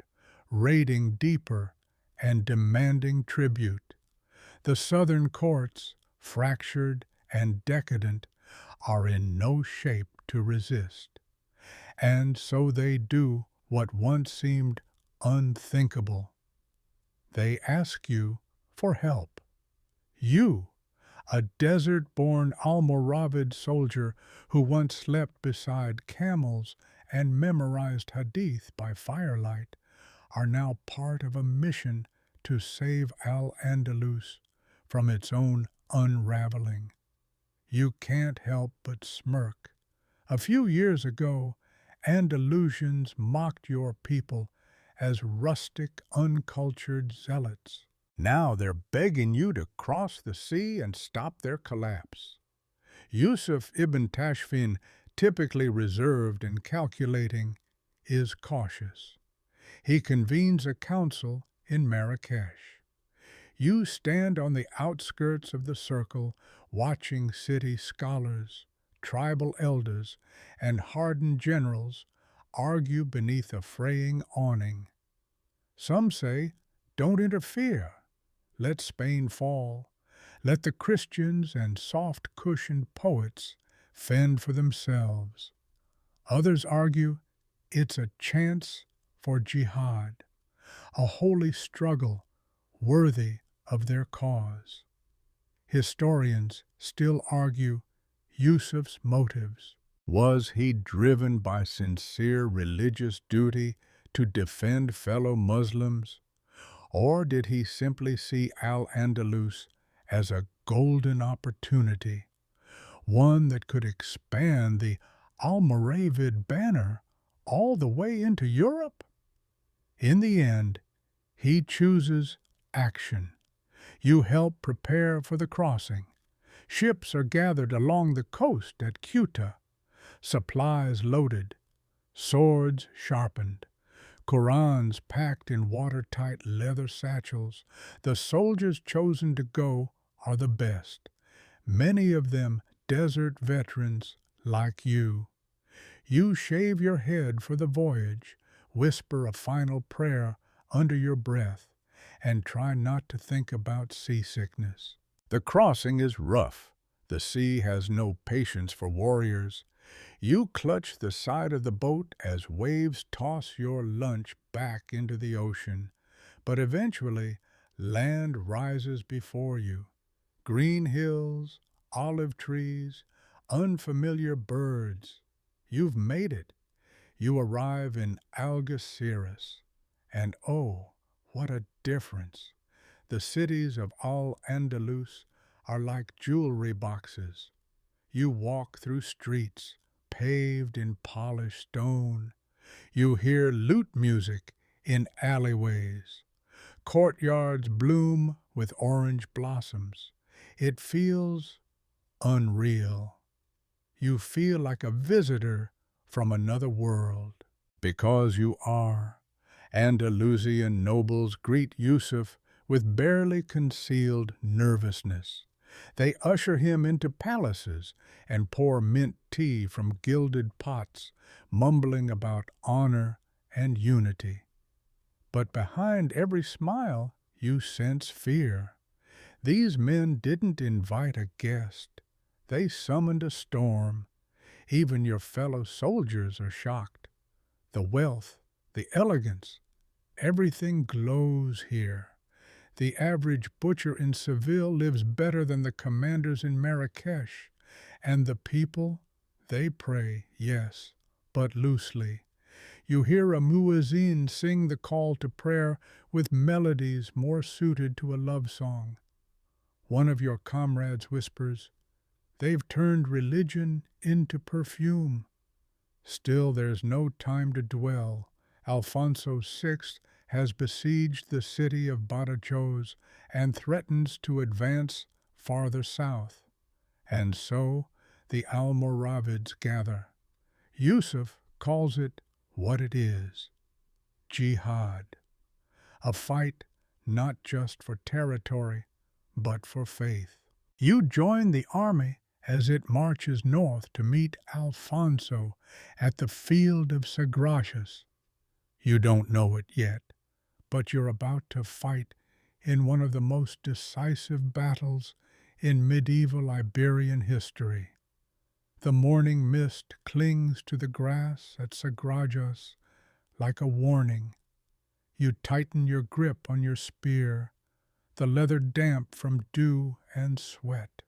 raiding deeper, and demanding tribute. The southern courts, fractured and decadent, are in no shape to resist. And so they do what once seemed unthinkable. They ask you for help. You, a desert-born Almoravid soldier who once slept beside camels and memorized hadith by firelight, are now part of a mission to save Al-Andalus from its own unraveling. You can't help but smirk. A few years ago, Andalusians mocked your people as rustic, uncultured zealots. Now they're begging you to cross the sea and stop their collapse. Yusuf ibn Tashfin, typically reserved and calculating, is cautious. He convenes a council in Marrakesh. You stand on the outskirts of the circle, watching city scholars, tribal elders, and hardened generals argue beneath a fraying awning. Some say, "Don't interfere. Let Spain fall. Let the Christians and soft-cushioned poets fend for themselves." Others argue it's a chance for jihad, a holy struggle worthy of their cause. Historians still argue Yusuf's motives. Was he driven by sincere religious duty to defend fellow Muslims? Or did he simply see Al-Andalus as a golden opportunity, one that could expand the Almoravid banner all the way into Europe? In the end, he chooses action. You help prepare for the crossing. Ships are gathered along the coast at Ceuta, supplies loaded, swords sharpened, Qurans packed in watertight leather satchels. The soldiers chosen to go are the best, many of them desert veterans like you. You shave your head for the voyage, whisper a final prayer under your breath, and try not to think about seasickness. The crossing is rough. The sea has no patience for warriors. You clutch the side of the boat as waves toss your lunch back into the ocean. But eventually, land rises before you. Green hills, olive trees, unfamiliar birds. You've made it. You arrive in Algeciras. And oh, what a difference! The cities of Al-Andalus are like jewelry boxes. You walk through streets paved in polished stone. You hear lute music in alleyways. Courtyards bloom with orange blossoms. It feels unreal. You feel like a visitor from another world. Because you are. Andalusian nobles greet Yusuf with barely concealed nervousness. They usher him into palaces and pour mint tea from gilded pots, mumbling about honor and unity. But behind every smile, you sense fear. These men didn't invite a guest. They summoned a storm. Even your fellow soldiers are shocked. The wealth, the elegance, everything glows here. The average butcher in Seville lives better than the commanders in Marrakesh. And the people, they pray, yes, but loosely. You hear a muezzin sing the call to prayer with melodies more suited to a love song. One of your comrades whispers, "They've turned religion into perfume." Still there's no time to dwell. Alfonso VI has besieged the city of Badajoz and threatens to advance farther south. And so the Almoravids gather. Yusuf calls it what it is, jihad, a fight not just for territory, but for faith. You join the army as it marches north to meet Alfonso at the field of Sagracias. You don't know it yet, but you're about to fight in one of the most decisive battles in medieval Iberian history. The morning mist clings to the grass at Sagrajas like a warning. You tighten your grip on your spear, the leather damp from dew and sweat.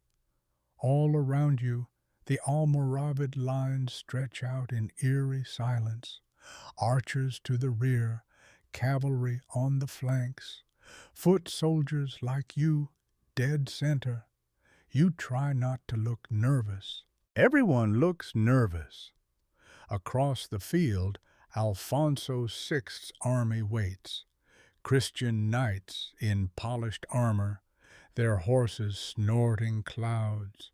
All around you, the Almoravid lines stretch out in eerie silence. Archers to the rear, cavalry on the flanks, foot soldiers like you, dead center. You try not to look nervous. Everyone looks nervous. Across the field, Alfonso VI's army waits. Christian knights in polished armor, their horses snorting clouds.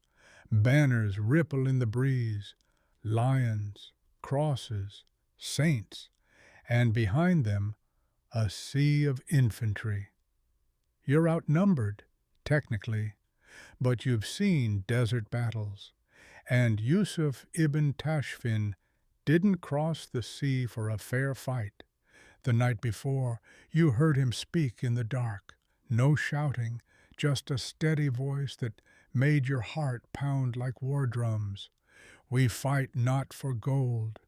Banners ripple in the breeze, lions, crosses, saints, and behind them, a sea of infantry. You're outnumbered, technically, but you've seen desert battles, and Yusuf ibn Tashfin didn't cross the sea for a fair fight. The night before, you heard him speak in the dark, no shouting, just a steady voice that made your heart pound like war drums. We fight not for gold.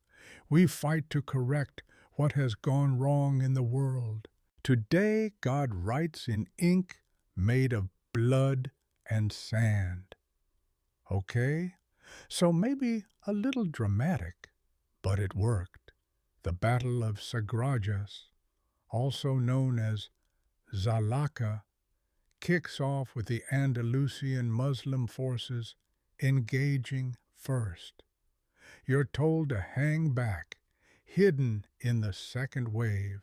We fight to correct what has gone wrong in the world. Today God writes in ink made of blood and sand. Okay? So maybe a little dramatic, but it worked. The Battle of Sagrajas, also known as Zalaka, kicks off with the Andalusian Muslim forces engaging first. You're told to hang back, hidden in the second wave.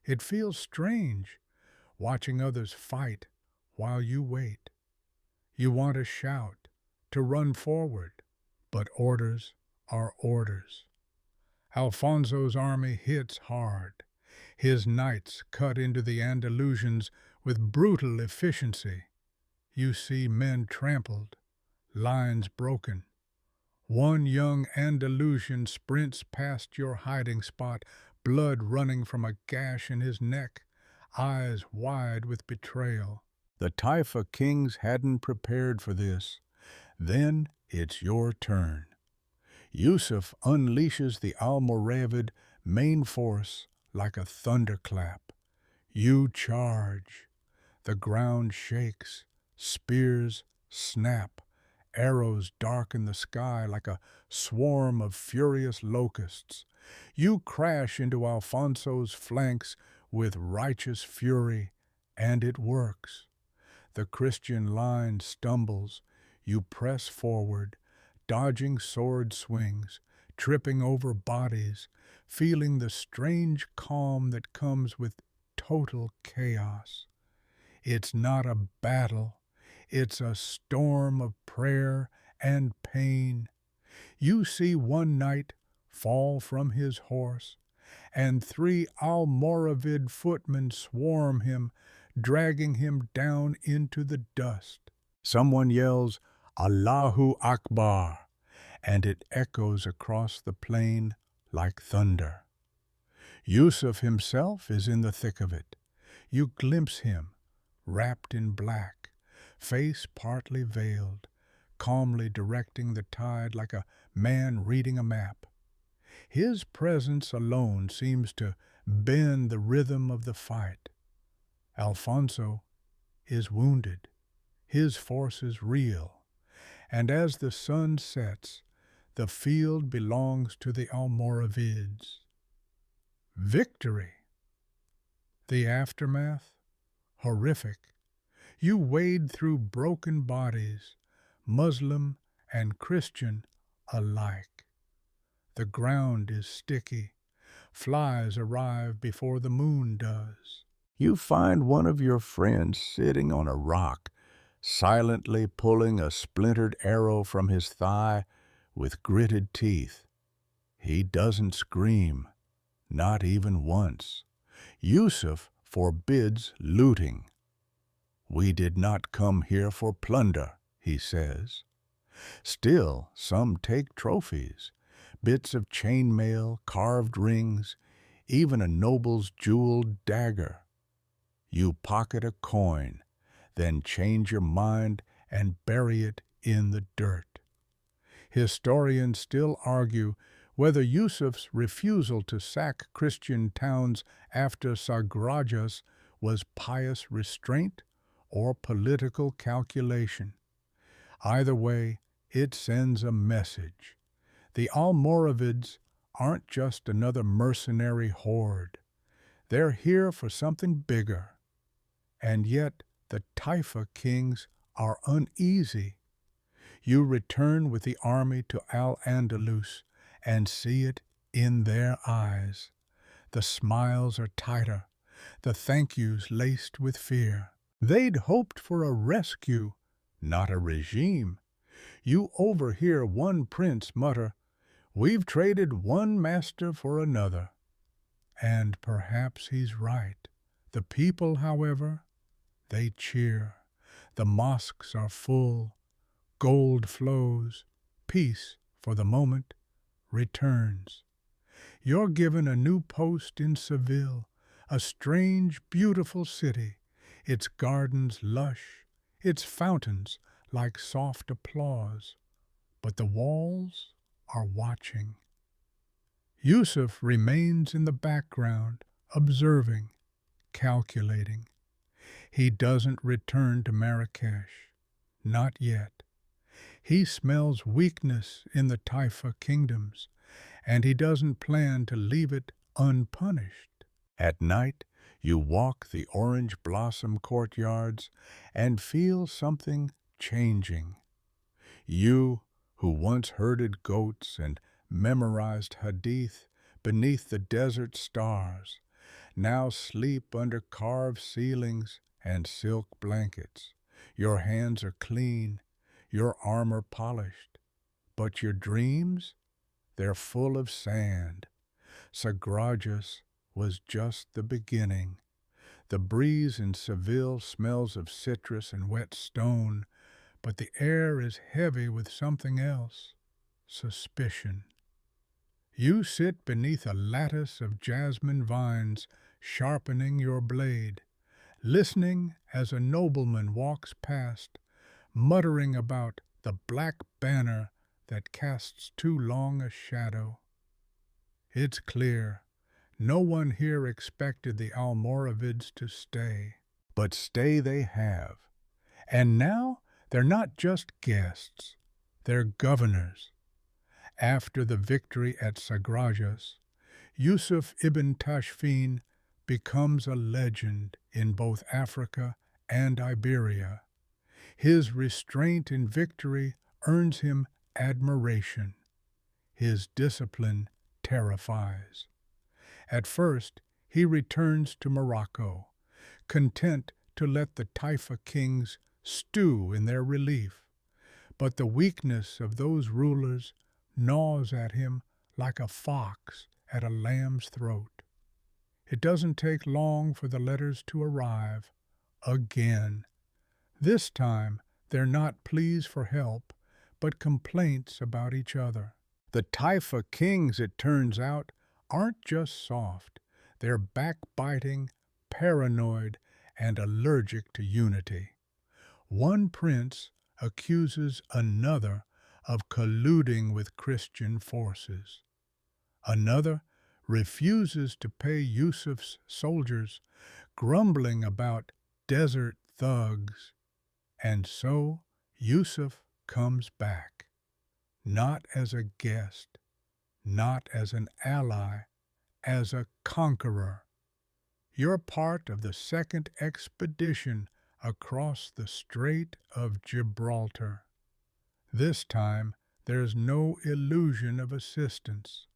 It feels strange, watching others fight while you wait. You want to shout, to run forward, but orders are orders. Alfonso's army hits hard. His knights cut into the Andalusians with brutal efficiency. You see men trampled, lines broken. One young Andalusian sprints past your hiding spot, blood running from a gash in his neck, eyes wide with betrayal. The Taifa kings hadn't prepared for this. Then it's your turn. Yusuf unleashes the Almoravid main force like a thunderclap. You charge. The ground shakes. Spears snap. Arrows darken the sky like a swarm of furious locusts. You crash into Alfonso's flanks with righteous fury, and it works. The Christian line stumbles. You press forward, dodging sword swings, tripping over bodies, feeling the strange calm that comes with total chaos. It's not a battle. It's a storm of prayer and pain. You see one knight fall from his horse, and 3 Almoravid footmen swarm him, dragging him down into the dust. Someone yells, Allahu Akbar, and it echoes across the plain like thunder. Yusuf himself is in the thick of it. You glimpse him, wrapped in black, face partly veiled, calmly directing the tide like a man reading a map. His presence alone seems to bend the rhythm of the fight. Alfonso is wounded. His forces reel, and as the sun sets, the field belongs to the Almoravids. Victory! The aftermath? Horrific. You wade through broken bodies, Muslim and Christian alike. The ground is sticky. Flies arrive before the moon does. You find one of your friends sitting on a rock, silently pulling a splintered arrow from his thigh with gritted teeth. He doesn't scream, not even once. Yusuf forbids looting. We did not come here for plunder, he says. Still, some take trophies, bits of chainmail, carved rings, even a noble's jeweled dagger. You pocket a coin, then change your mind and bury it in the dirt. Historians still argue whether Yusuf's refusal to sack Christian towns after Sagrajas was pious restraint or political calculation. Either way, it sends a message. The Almoravids aren't just another mercenary horde. They're here for something bigger. And yet the Taifa kings are uneasy. You return with the army to Al-Andalus and see it in their eyes. The smiles are tighter, the thank yous laced with fear. They'd hoped for a rescue, not a regime. You overhear one prince mutter, "We've traded one master for another." And perhaps he's right. The people, however, they cheer. The mosques are full. Gold flows. Peace, for the moment, returns. You're given a new post in Seville, a strange, beautiful city, its gardens lush, its fountains like soft applause. But the walls are watching. Yusuf remains in the background, observing, calculating. He doesn't return to Marrakesh. Not yet. He smells weakness in the Taifa kingdoms, and he doesn't plan to leave it unpunished. At night, you walk the orange blossom courtyards and feel something changing. You, who once herded goats and memorized hadith beneath the desert stars, now sleep under carved ceilings and silk blankets. Your hands are clean, your armor polished, but your dreams, they're full of sand. Sagrajas was just the beginning. The breeze in Seville smells of citrus and wet stone, but the air is heavy with something else, suspicion. You sit beneath a lattice of jasmine vines, sharpening your blade, listening as a nobleman walks past, muttering about the black banner that casts too long a shadow. It's clear, no one here expected the Almoravids to stay. But stay they have. And now they're not just guests, they're governors. After the victory at Sagrajas, Yusuf ibn Tashfin becomes a legend in both Africa and Iberia. His restraint in victory earns him admiration. His discipline terrifies. At first, he returns to Morocco, content to let the Taifa kings stew in their relief. But the weakness of those rulers gnaws at him like a fox at a lamb's throat. It doesn't take long for the letters to arrive, again. This time, they're not pleas for help, but complaints about each other. The Taifa kings, it turns out, aren't just soft. They're backbiting, paranoid, and allergic to unity. One prince accuses another of colluding with Christian forces. Another refuses to pay Yusuf's soldiers, grumbling about desert thugs. And so Yusuf comes back, not as a guest, not as an ally, as a conqueror. You're part of the second expedition across the Strait of Gibraltar. This time, there's no illusion of assistance.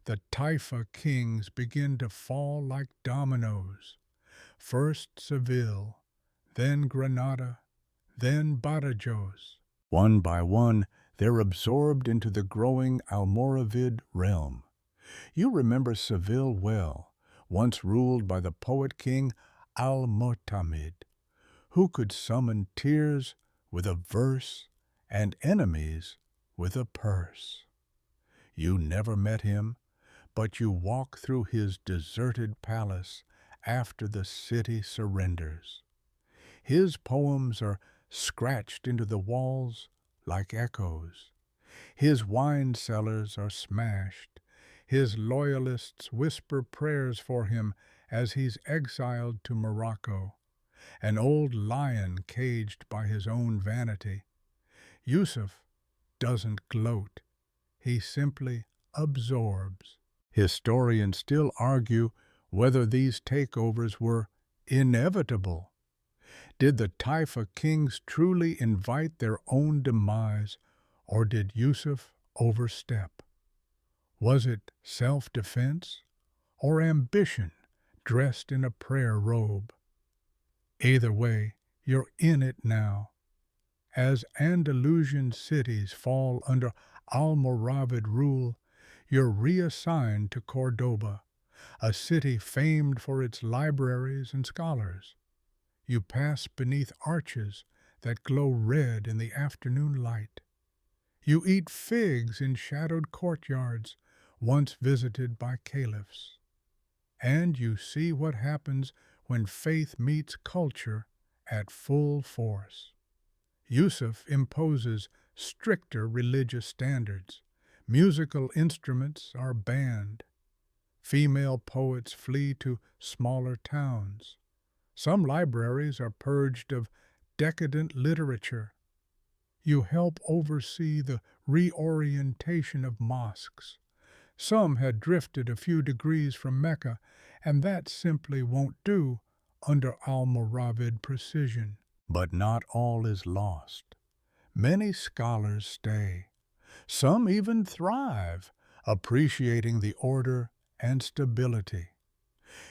The Taifa kings begin to fall like dominoes. First Seville, then Granada, then Badajoz. One by one, they're absorbed into the growing Almoravid realm. You remember Seville well, once ruled by the poet king Al-Mu'tamid, who could summon tears with a verse and enemies with a purse. You never met him, but you walk through his deserted palace after the city surrenders. His poems are scratched into the walls like echoes. His wine cellars are smashed. His loyalists whisper prayers for him as he's exiled to Morocco, an old lion caged by his own vanity. Yusuf doesn't gloat. He simply absorbs. Historians still argue whether these takeovers were inevitable. Did the Taifa kings truly invite their own demise, or did Yusuf overstep? Was it self-defense or ambition dressed in a prayer robe? Either way, you're in it now. As Andalusian cities fall under Almoravid rule, you're reassigned to Cordoba, a city famed for its libraries and scholars. You pass beneath arches that glow red in the afternoon light. You eat figs in shadowed courtyards once visited by caliphs. And you see what happens when faith meets culture at full force. Yusuf imposes stricter religious standards. Musical instruments are banned. Female poets flee to smaller towns. Some libraries are purged of decadent literature. You help oversee the reorientation of mosques. Some had drifted a few degrees from Mecca, and that simply won't do under Almoravid precision. But not all is lost. Many scholars stay. Some even thrive, appreciating the order and stability.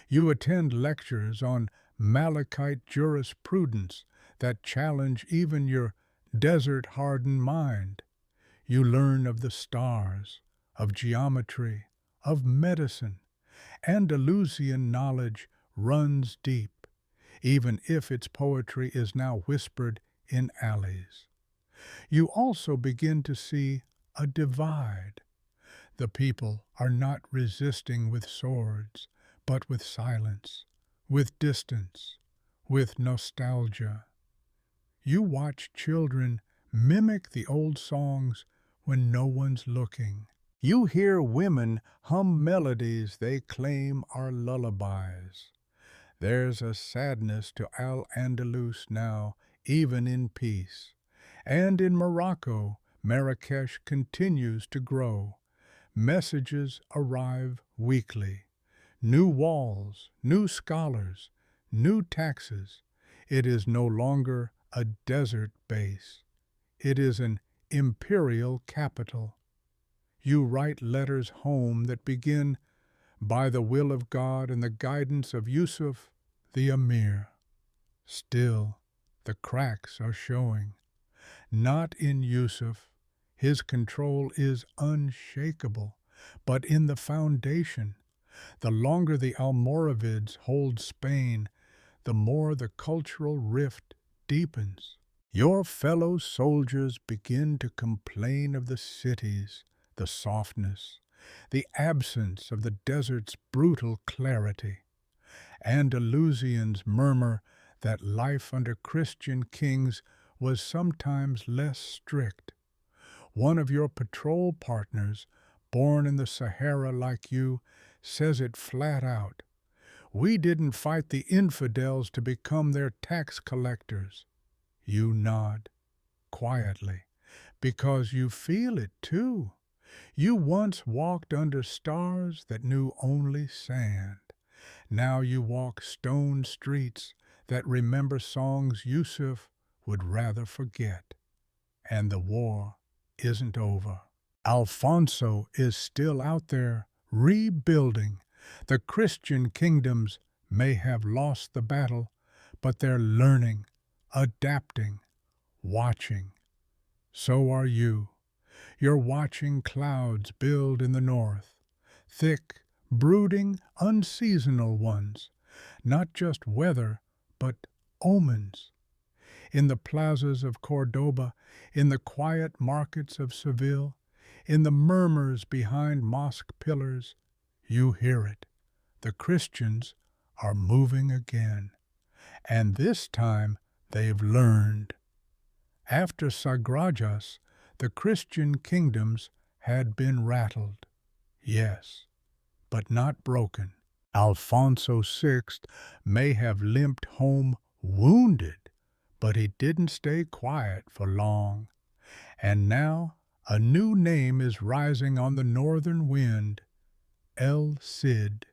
You attend lectures on Malachite jurisprudence that challenge even your desert-hardened mind. You learn of the stars, of geometry, of medicine. Andalusian knowledge runs deep, even if its poetry is now whispered in alleys. You also begin to see a divide. The people are not resisting with swords, but with silence, with distance, with nostalgia. You watch children mimic the old songs when no one's looking. You hear women hum melodies they claim are lullabies. There's a sadness to Al-Andalus now, even in peace. And in Morocco, Marrakesh continues to grow. Messages arrive weekly. New walls, new scholars, new taxes. It is no longer a desert base. It is an imperial capital. You write letters home that begin, by the will of God and the guidance of Yusuf, the Emir. Still, the cracks are showing. Not in Yusuf, his control is unshakable, but in the foundation. The longer the Almoravids hold Spain, the more the cultural rift deepens. Your fellow soldiers begin to complain of the cities, the softness, the absence of the desert's brutal clarity. Andalusians murmur that life under Christian kings was sometimes less strict. One of your patrol partners, born in the Sahara like you, says it flat out. We didn't fight the infidels to become their tax collectors. You nod, quietly, because you feel it too. You once walked under stars that knew only sand. Now you walk stone streets that remember songs Yusuf would rather forget. And the war isn't over. Alfonso is still out there, rebuilding. The Christian kingdoms may have lost the battle, but they're learning, adapting, watching. So are you. You're watching clouds build in the north, thick, brooding, unseasonal ones, not just weather, but omens. In the plazas of Cordoba, in the quiet markets of Seville, in the murmurs behind mosque pillars, you hear it. The Christians are moving again, and this time they've learned. After Sagrajas, the Christian kingdoms had been rattled, yes, but not broken. Alfonso VI may have limped home wounded, but he didn't stay quiet for long. And now a new name is rising on the northern wind, El Cid.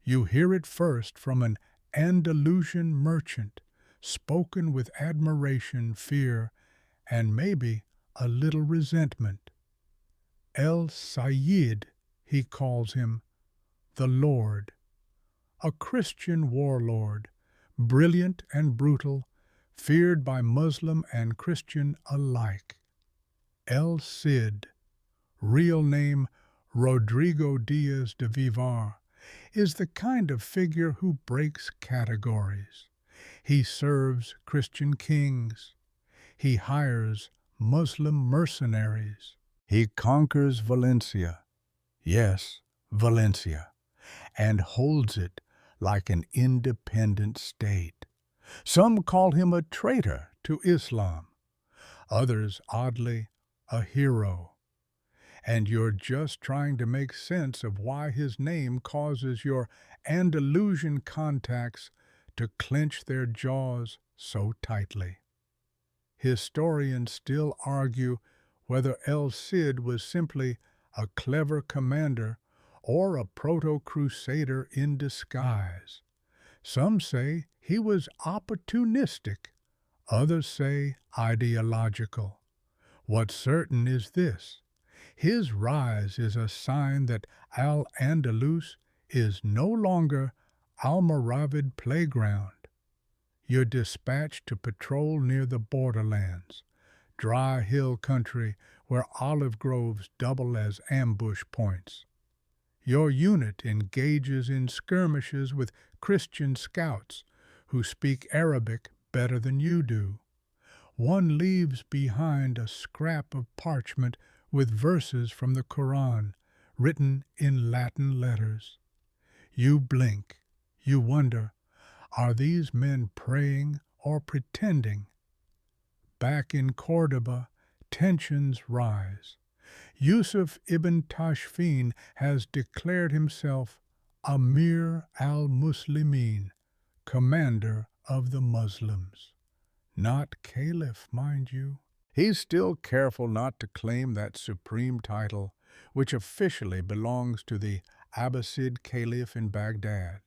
You hear it first from an Andalusian merchant, spoken with admiration, fear, and maybe a little resentment. El Sayyid, he calls him, the Lord. A Christian warlord, brilliant and brutal, feared by Muslim and Christian alike. El Cid, real name Rodrigo Diaz de Vivar, is the kind of figure who breaks categories. He serves Christian kings. He hires Muslim mercenaries. He conquers Valencia, yes, Valencia, and holds it like an independent state. Some call him a traitor to Islam, others, oddly, a hero. And you're just trying to make sense of why his name causes your Andalusian contacts to clench their jaws so tightly. Historians still argue whether El Cid was simply a clever commander or a proto-crusader in disguise. Some say he was opportunistic, others say ideological. What's certain is this: his rise is a sign that Al-Andalus is no longer Almoravid playground. You're dispatched to patrol near the borderlands, dry hill country where olive groves double as ambush points. Your unit engages in skirmishes with Christian scouts who speak Arabic better than you do. One leaves behind a scrap of parchment with verses from the Koran written in Latin letters. You blink. You wonder, are these men praying or pretending? Back in Cordoba, tensions rise. Yusuf ibn Tashfin has declared himself Amir al-Muslimin, commander of the Muslims. Not caliph, mind you. He's still careful not to claim that supreme title, which officially belongs to the Abbasid Caliph in Baghdad.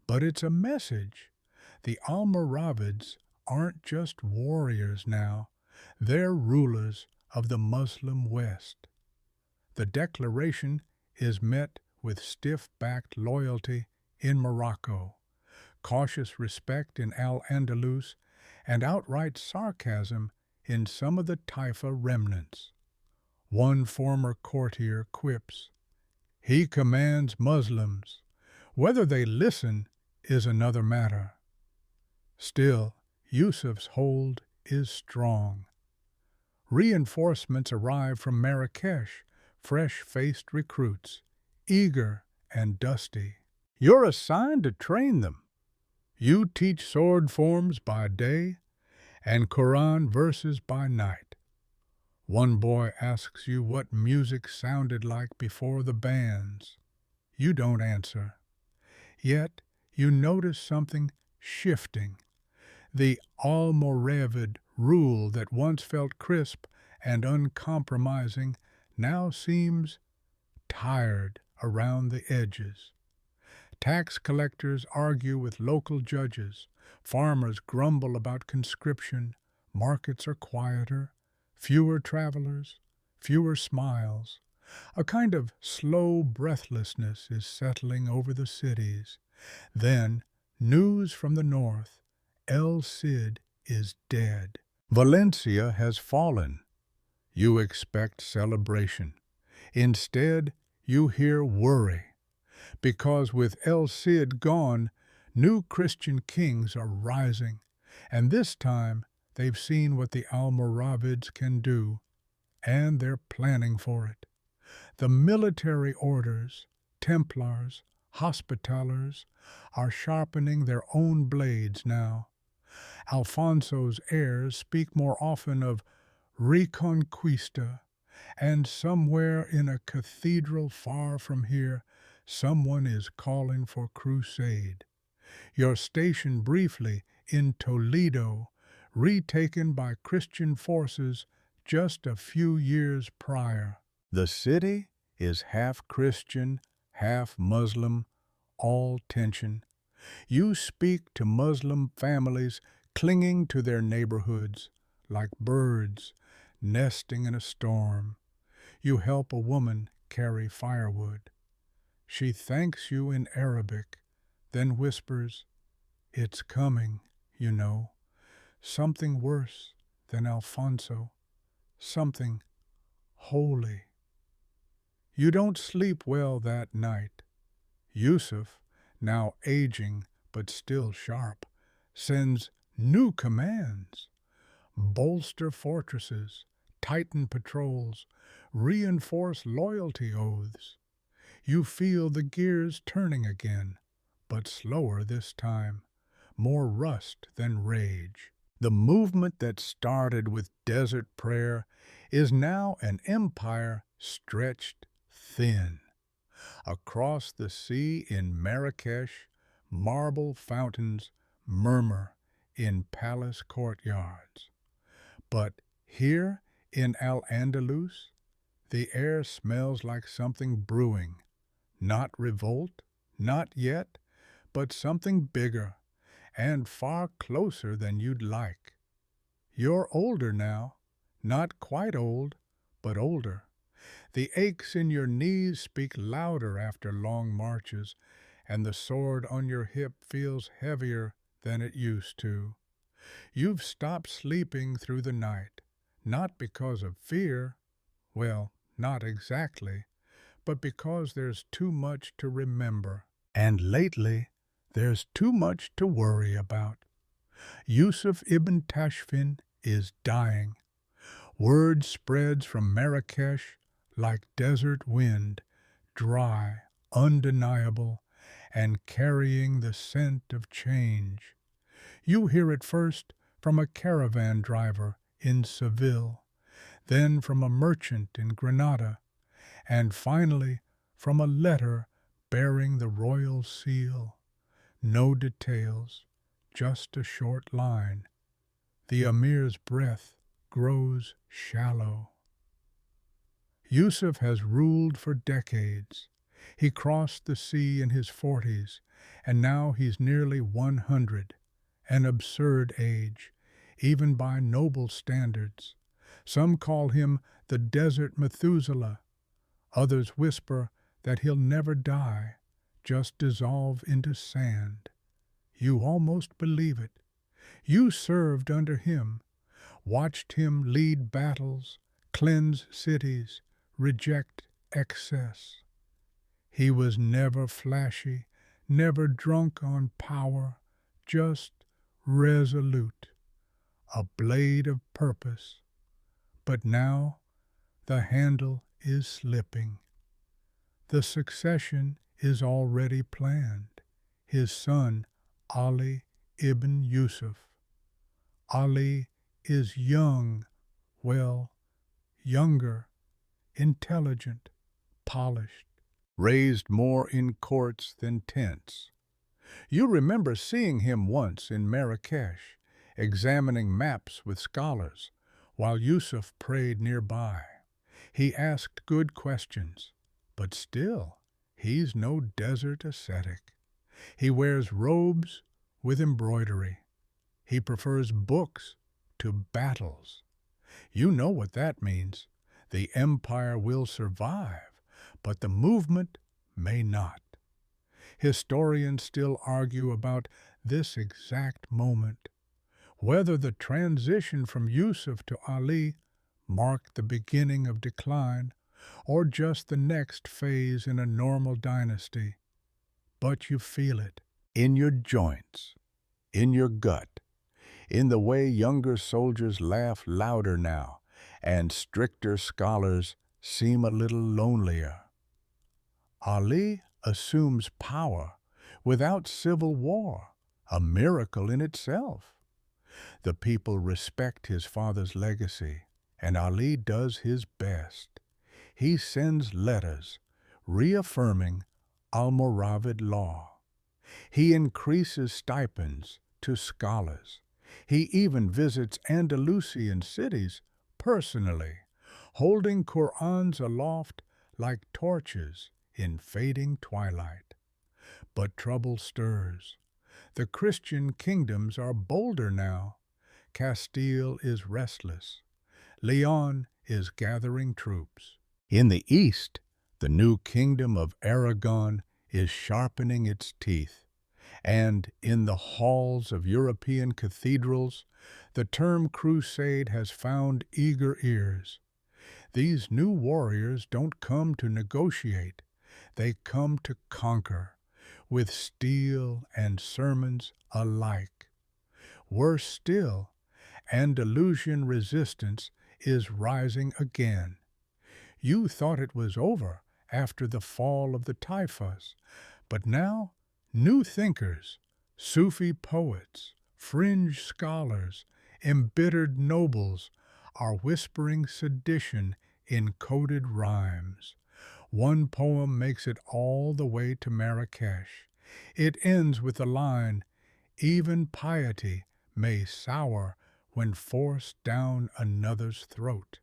But it's a message. The Almoravids aren't just warriors now, they're rulers of the Muslim West. The declaration is met with stiff-backed loyalty in Morocco, cautious respect in Al-Andalus, and outright sarcasm in some of the Taifa remnants. One former courtier quips, "He commands Muslims. Whether they listen is another matter." Still, Yusuf's hold is strong. Reinforcements arrive from Marrakesh, fresh-faced recruits, eager and dusty. You're assigned to train them. You teach sword forms by day and Quran verses by night. One boy asks you what music sounded like before the bands. You don't answer. Yet you notice something shifting. The Almoravid rule that once felt crisp and uncompromising now seems tired around the edges. Tax collectors argue with local judges, farmers grumble about conscription, markets are quieter, fewer travelers, fewer smiles. A kind of slow breathlessness is settling over the cities. Then, news from the north: El Cid is dead. Valencia has fallen. You expect celebration. Instead, you hear worry. Because with El Cid gone, new Christian kings are rising, and this time they've seen what the Almoravids can do, and they're planning for it. The military orders, Templars, Hospitallers, are sharpening their own blades now. Alfonso's heirs speak more often of Reconquista, and somewhere in a cathedral far from here, someone is calling for crusade. Your station briefly in Toledo, retaken by Christian forces just a few years prior. The city is half Christian, half Muslim, all tension. You speak to Muslim families clinging to their neighborhoods like birds nesting in a storm. You help a woman carry firewood. She thanks you in Arabic, then whispers, "It's coming, you know, something worse than Alfonso, something holy." You don't sleep well that night. Yusuf, now aging but still sharp, sends new commands. Bolster fortresses, tighten patrols, reinforce loyalty oaths. You feel the gears turning again, but slower this time, more rust than rage. The movement that started with desert prayer is now an empire stretched thin. Across the sea in Marrakesh, marble fountains murmur in palace courtyards. But here in Al-Andalus, the air smells like something brewing. Not revolt, not yet, but something bigger and far closer than you'd like. You're older now, not quite old, but older. The aches in your knees speak louder after long marches, and the sword on your hip feels heavier than it used to. You've stopped sleeping through the night, not because of fear, well, not exactly, but because there's too much to remember. And lately, there's too much to worry about. Yusuf ibn Tashfin is dying. Word spreads from Marrakesh like desert wind, dry, undeniable, and carrying the scent of change. You hear it first from a caravan driver in Seville, then from a merchant in Granada, and finally from a letter bearing the royal seal. No details, just a short line. The emir's breath grows shallow. Yusuf has ruled for decades. He crossed the sea in his 40s, and now he's nearly 100, an absurd age, even by noble standards. Some call him the desert Methuselah. Others whisper that he'll never die, just dissolve into sand. You almost believe it. You served under him, watched him lead battles, cleanse cities, reject excess. He was never flashy, never drunk on power, just resolute, a blade of purpose. But now the handle is slipping. The succession is already planned. His son, Ali ibn Yusuf. Ali is young, well, younger, intelligent, polished, raised more in courts than tents. You remember seeing him once in Marrakesh, examining maps with scholars, while Yusuf prayed nearby. He asked good questions, but still, he's no desert ascetic. He wears robes with embroidery. He prefers books to battles. You know what that means. The empire will survive, but the movement may not. Historians still argue about this exact moment, whether the transition from Yusuf to Ali marked the beginning of decline or just the next phase in a normal dynasty. But you feel it in your joints, in your gut, in the way younger soldiers laugh louder now, and stricter scholars seem a little lonelier. Ali assumes power without civil war, a miracle in itself. The people respect his father's legacy, and Ali does his best. He sends letters reaffirming Almoravid law. He increases stipends to scholars. He even visits Andalusian cities personally, holding Qur'ans aloft like torches in fading twilight. But trouble stirs. The Christian kingdoms are bolder now. Castile is restless. Leon is gathering troops. In the east, the new kingdom of Aragon is sharpening its teeth. And in the halls of European cathedrals, the term crusade has found eager ears. These new warriors don't come to negotiate, they come to conquer, with steel and sermons alike. Worse still, Andalusian resistance is rising again. You thought it was over after the fall of the Taifas, but now new thinkers, Sufi poets, fringe scholars, embittered nobles are whispering sedition in coded rhymes. One poem makes it all the way to Marrakesh. It ends with the line, "Even piety may sour when forced down another's throat."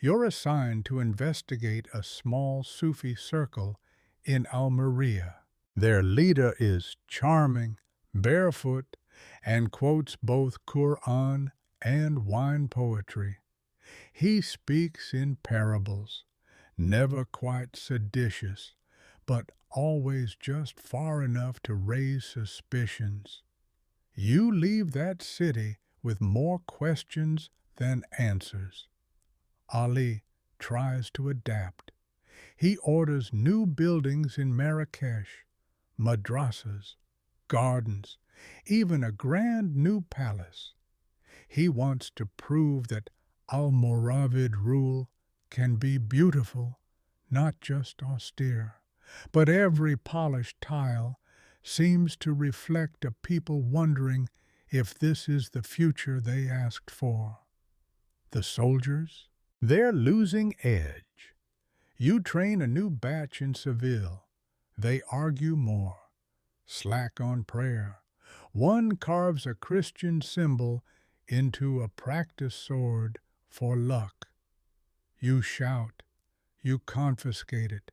You're assigned to investigate a small Sufi circle in Almeria. Their leader is charming, barefoot, and quotes both Qur'an and wine poetry. He speaks in parables, never quite seditious, but always just far enough to raise suspicions. You leave that city with more questions than answers. Ali tries to adapt. He orders new buildings in Marrakesh, madrasas, gardens, even a grand new palace. He wants to prove that Almoravid rule can be beautiful, not just austere. But every polished tile seems to reflect a people wondering if this is the future they asked for. The soldiers? They're losing edge. You train a new batch in Seville. They argue more, slack on prayer. One carves a Christian symbol into a practice sword for luck. You shout, you confiscate it,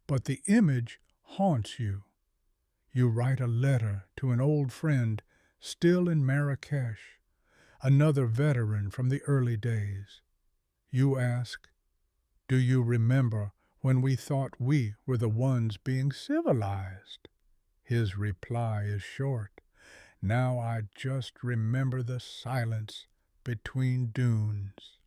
but the image haunts you. You write a letter to an old friend still in Marrakesh, another veteran from the early days. You ask, "Do you remember when we thought we were the ones being civilized?" His reply is short. "Now I just remember the silence between dunes."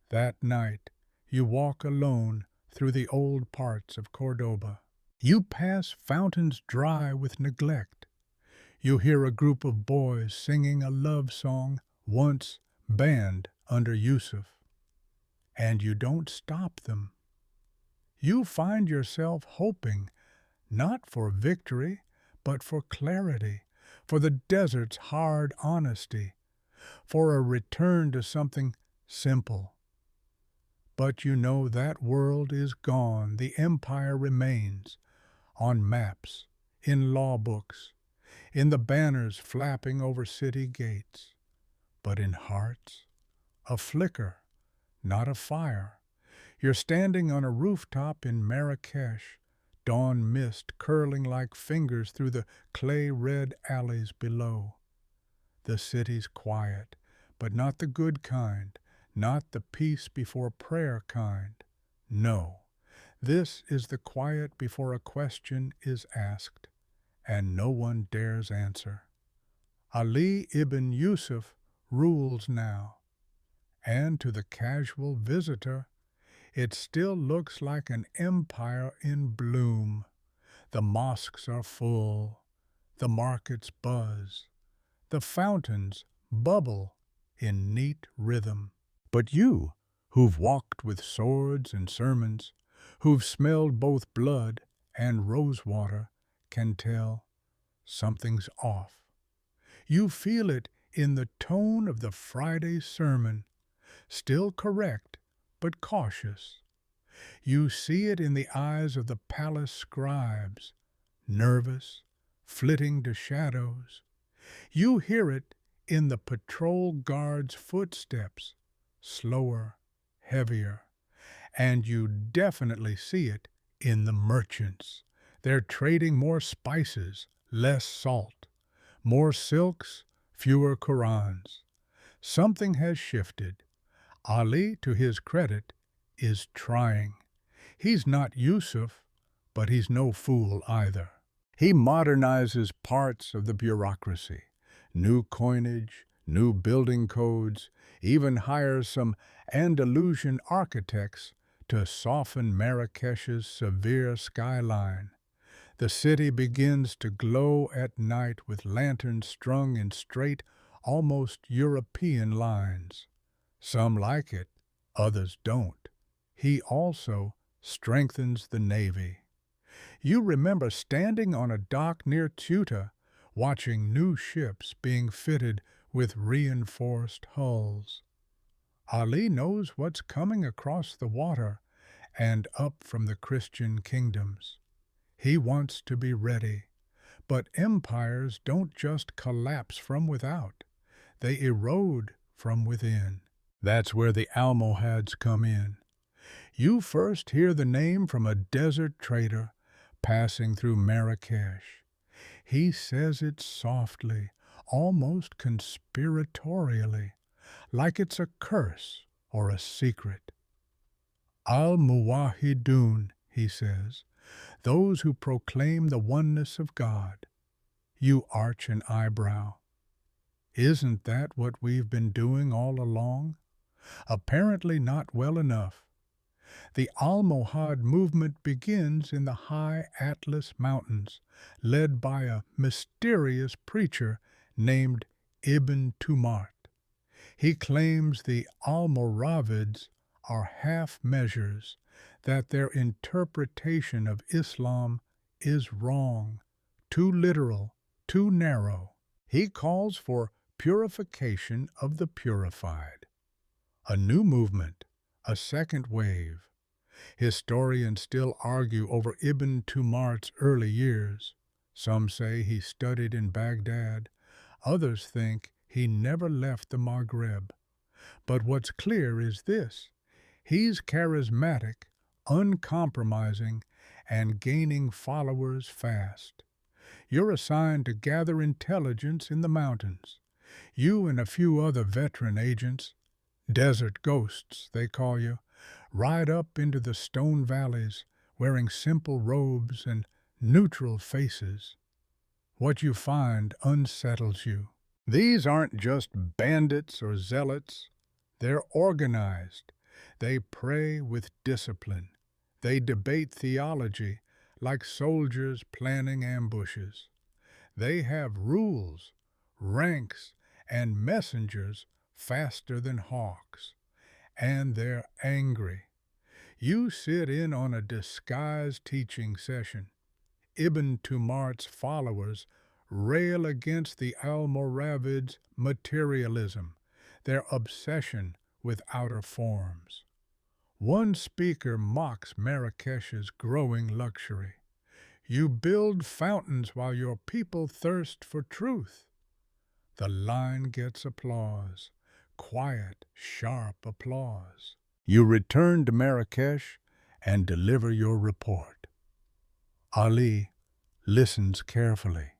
That night, you walk alone through the old parts of Cordoba. You pass fountains dry with neglect. You hear a group of boys singing a love song once banned under Yusuf, and you don't stop them. You find yourself hoping not for victory, but for clarity, for the desert's hard honesty, for a return to something simple. But you know that world is gone, the empire remains, on maps, in law books, in the banners flapping over city gates. But in hearts, a flicker, not a fire. You're standing on a rooftop in Marrakesh, dawn mist curling like fingers through the clay-red alleys below. The city's quiet, but not the good kind, not the peace before prayer kind. No, this is the quiet before a question is asked, and no one dares answer. Ali ibn Yusuf rules now, and to the casual visitor, it still looks like an empire in bloom. The mosques are full, the markets buzz, the fountains bubble in neat rhythm. But you, who've walked with swords and sermons, who've smelled both blood and rosewater, can tell something's off. You feel it in the tone of the Friday sermon, still correct but cautious. You see it in the eyes of the palace scribes, nervous, flitting to shadows. You hear it in the patrol guard's footsteps, slower, heavier. And you definitely see it in the merchants. They're trading more spices, less salt, more silks, fewer Qurans. Something has shifted. Ali, to his credit, is trying. He's not Yusuf, but he's no fool either. He modernizes parts of the bureaucracy, new coinage, new building codes, even hires some Andalusian architects to soften Marrakesh's severe skyline. The city begins to glow at night with lanterns strung in straight, almost European lines. Some like it, others don't. He also strengthens the navy. You remember standing on a dock near Ceuta, watching new ships being fitted with reinforced hulls. Ali knows what's coming across the water and up from the Christian kingdoms. He wants to be ready. But empires don't just collapse from without. They erode from within. That's where the Almohads come in. You first hear the name from a desert trader passing through Marrakesh. He says it softly, almost conspiratorially, like it's a curse or a secret. Al-Muwahidun, he says, those who proclaim the oneness of God. You arch an eyebrow. Isn't that what we've been doing all along? Apparently not well enough. The Almohad movement begins in the high Atlas Mountains, led by a mysterious preacher named Ibn Tumart. He claims the Almoravids are half measures, that their interpretation of Islam is wrong, too literal, too narrow. He calls for purification of the purified. A new movement, a second wave. Historians still argue over Ibn Tumart's early years. Some say he studied in Baghdad. Others think he never left the Maghreb. But what's clear is this: he's charismatic, uncompromising, and gaining followers fast. You're assigned to gather intelligence in the mountains. You and a few other veteran agents, desert ghosts they call you, ride up into the stone valleys wearing simple robes and neutral faces. What you find unsettles you. These aren't just bandits or zealots. They're organized. They pray with discipline. They debate theology like soldiers planning ambushes. They have rules, ranks, and messengers faster than hawks. And they're angry. You sit in on a disguised teaching session. Ibn Tumart's followers rail against the Almoravids' materialism, their obsession with outer forms. One speaker mocks Marrakesh's growing luxury. You build fountains while your people thirst for truth. The line gets applause, quiet, sharp applause. You return to Marrakesh and deliver your report. Ali listens carefully.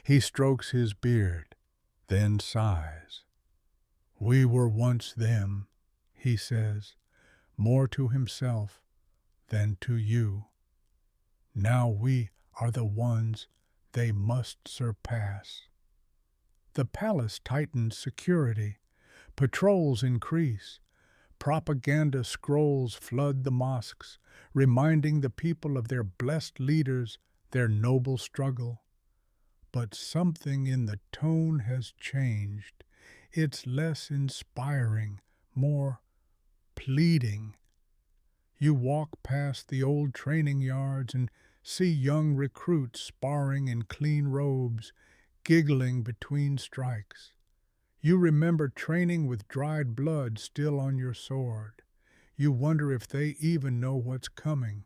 He strokes his beard, then sighs. We were once them, he says, more to himself than to you. Now we are the ones they must surpass. The palace tightens security. Patrols increase. Propaganda scrolls flood the mosques, reminding the people of their blessed leaders, their noble struggle. But something in the tone has changed. It's less inspiring, more pleading. You walk past the old training yards and see young recruits sparring in clean robes, giggling between strikes. You remember training with dried blood still on your sword. You wonder if they even know what's coming.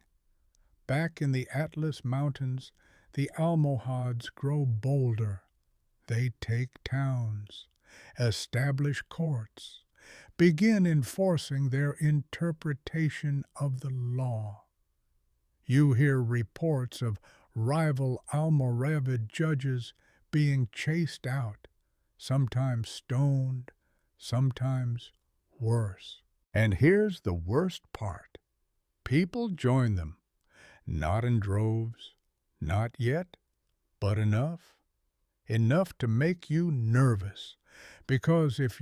Back in the Atlas Mountains, the Almohads grow bolder. They take towns, establish courts, begin enforcing their interpretation of the law. You hear reports of rival Almoravid judges being chased out, sometimes stoned, sometimes worse. And here's the worst part. People join them, not in droves, not yet, but enough. Enough to make you nervous. Because if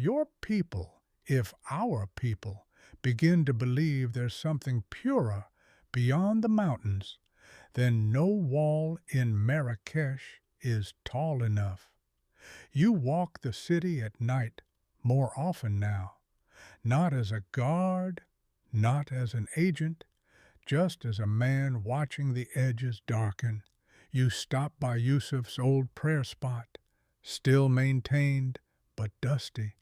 our people, begin to believe there's something purer beyond the mountains, then no wall in Marrakesh is tall enough. You walk the city at night more often now, not as a guard, not as an agent, just as a man watching the edges darken. You stop by Yusuf's old prayer spot, still maintained but dusty.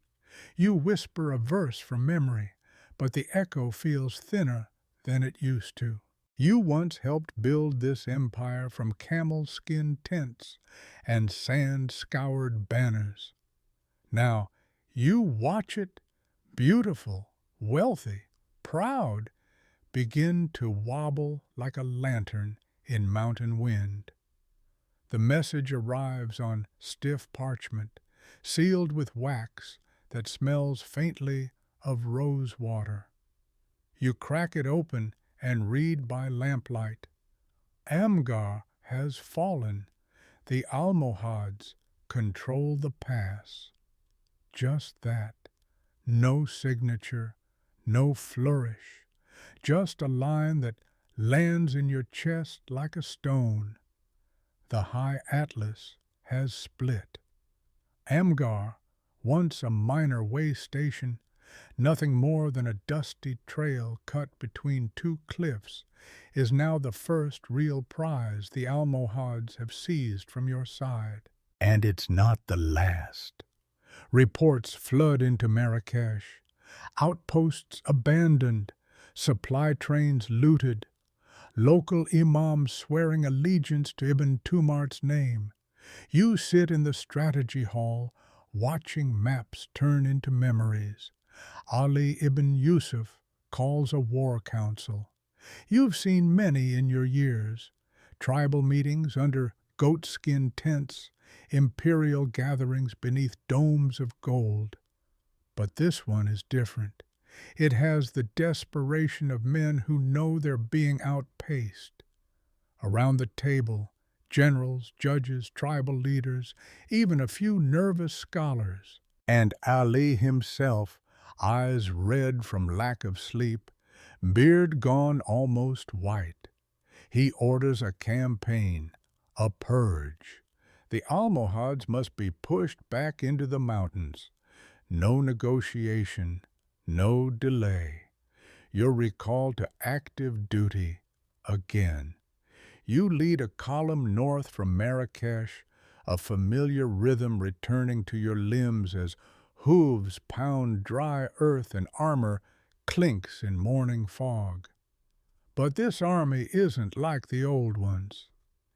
You whisper a verse from memory, but the echo feels thinner than it used to. You once helped build this empire from camel-skin tents and sand-scoured banners. Now you watch it, beautiful, wealthy, proud, begin to wobble like a lantern in mountain wind. The message arrives on stiff parchment, sealed with wax that smells faintly of rose water. You crack it open and read by lamplight. Amgar has fallen. The Almohads control the pass. Just that. No signature, no flourish. Just a line that lands in your chest like a stone. The high atlas has split. Amgar, once a minor way station, nothing more than a dusty trail cut between two cliffs, is now the first real prize the Almohads have seized from your side. And it's not the last. Reports flood into Marrakesh, outposts abandoned, supply trains looted, local imams swearing allegiance to Ibn Tumart's name. You sit in the strategy hall, watching maps turn into memories. Ali ibn Yusuf calls a war council. You've seen many in your years. Tribal meetings under goatskin tents, imperial gatherings beneath domes of gold. But this one is different. It has the desperation of men who know they're being outpaced. Around the table, generals, judges, tribal leaders, even a few nervous scholars. And Ali himself, eyes red from lack of sleep, beard gone almost white. He orders a campaign, a purge. The Almohads must be pushed back into the mountains. No negotiation, no delay. You're recalled to active duty again. You lead a column north from Marrakesh, a familiar rhythm returning to your limbs as hooves pound dry earth and armor clinks in morning fog. But this army isn't like the old ones.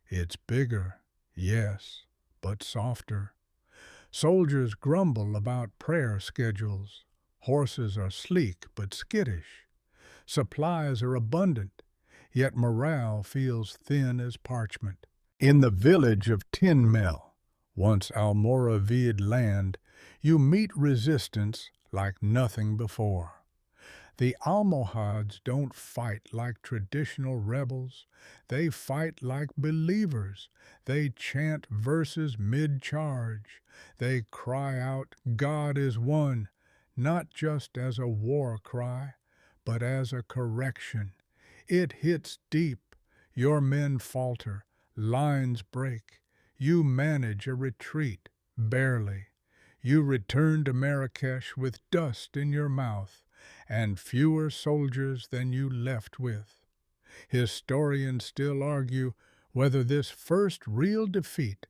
It's bigger, yes, but softer. Soldiers grumble about prayer schedules. Horses are sleek but skittish. Supplies are abundant, yet morale feels thin as parchment. In the village of Tinmel, once Almoravid land, you meet resistance like nothing before. The Almohads don't fight like traditional rebels. They fight like believers. They chant verses mid-charge. They cry out, God is one, not just as a war cry, but as a correction. It hits deep. Your men falter. Lines break. You manage a retreat, barely. You return to Marrakesh with dust in your mouth and fewer soldiers than you left with. Historians still argue whether this first real defeat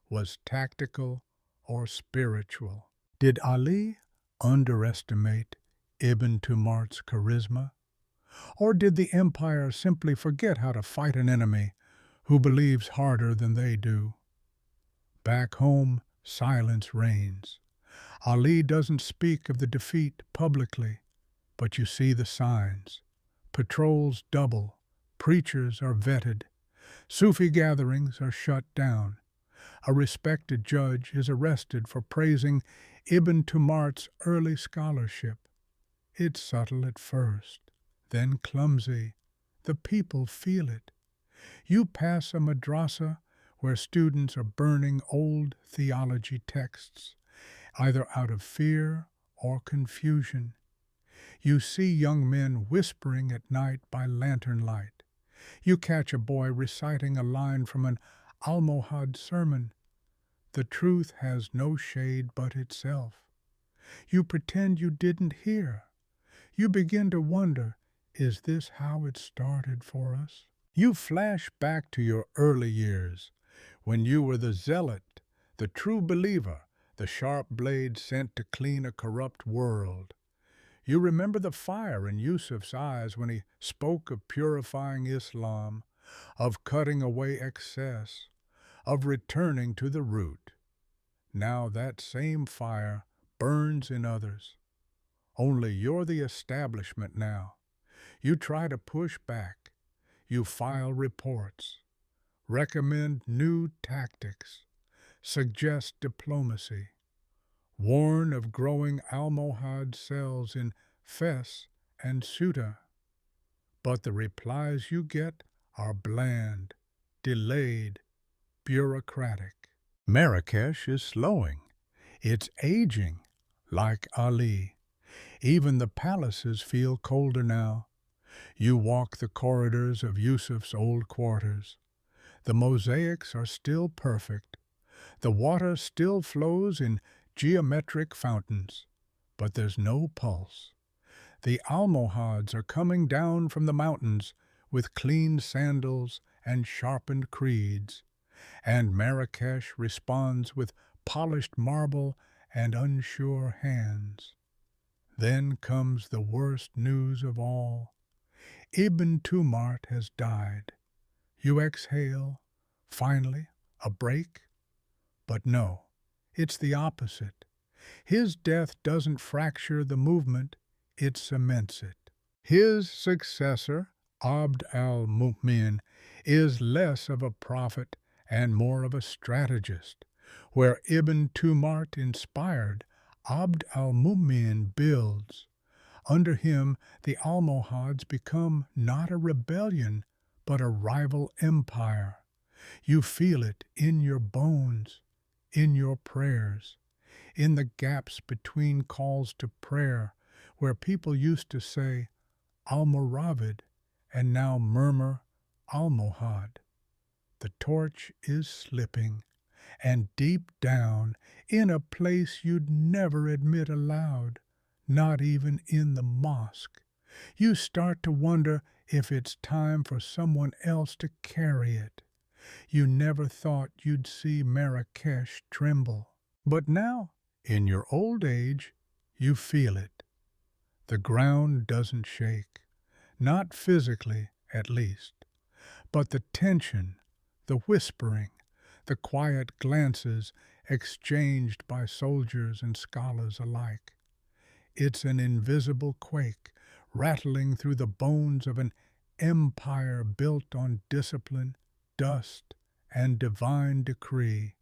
was tactical or spiritual. Did Ali underestimate Ibn Tumart's charisma? Or did the empire simply forget how to fight an enemy who believes harder than they do? Back home, silence reigns. Ali doesn't speak of the defeat publicly, but you see the signs. Patrols double, preachers are vetted, Sufi gatherings are shut down. A respected judge is arrested for praising Ibn Tumart's early scholarship. It's subtle at first, then clumsy. The people feel it. You pass a madrasa where students are burning old theology texts, either out of fear or confusion. You see young men whispering at night by lantern light. You catch a boy reciting a line from an Almohad sermon. The truth has no shade but itself. You pretend you didn't hear. You begin to wonder, is this how it started for us? You flash back to your early years, when you were the zealot, the true believer, the sharp blade sent to clean a corrupt world. You remember the fire in Yusuf's eyes when he spoke of purifying Islam, of cutting away excess, of returning to the root. Now that same fire burns in others. Only you're the establishment now. You try to push back. You file reports, recommend new tactics, suggest diplomacy, warn of growing Almohad cells in Fes, and Ceuta. But the replies you get are bland, delayed, bureaucratic. Marrakesh is slowing. It's aging, like Ali. Even the palaces feel colder now. You walk the corridors of Yusuf's old quarters. The mosaics are still perfect. The water still flows in geometric fountains. But there's no pulse. The Almohads are coming down from the mountains with clean sandals and sharpened creeds, and Marrakesh responds with polished marble and unsure hands. Then comes the worst news of all. Ibn Tumart has died. You exhale, finally, a break? But no, it's the opposite. His death doesn't fracture the movement, it cements it. His successor, Abd al-Mu'min, is less of a prophet and more of a strategist. Where Ibn Tumart inspired, Abd al-Mu'min builds. Under him, the Almohads become not a rebellion, but a rival empire. You feel it in your bones, in your prayers, in the gaps between calls to prayer, where people used to say Almoravid and now murmur Almohad. The torch is slipping, and deep down, in a place you'd never admit aloud, not even in the mosque, you start to wonder if it's time for someone else to carry it. You never thought you'd see Marrakesh tremble. But now, in your old age, you feel it. The ground doesn't shake, not physically at least, but the tension, the whispering, the quiet glances exchanged by soldiers and scholars alike. It's an invisible quake rattling through the bones of an empire built on discipline, dust, and divine decree.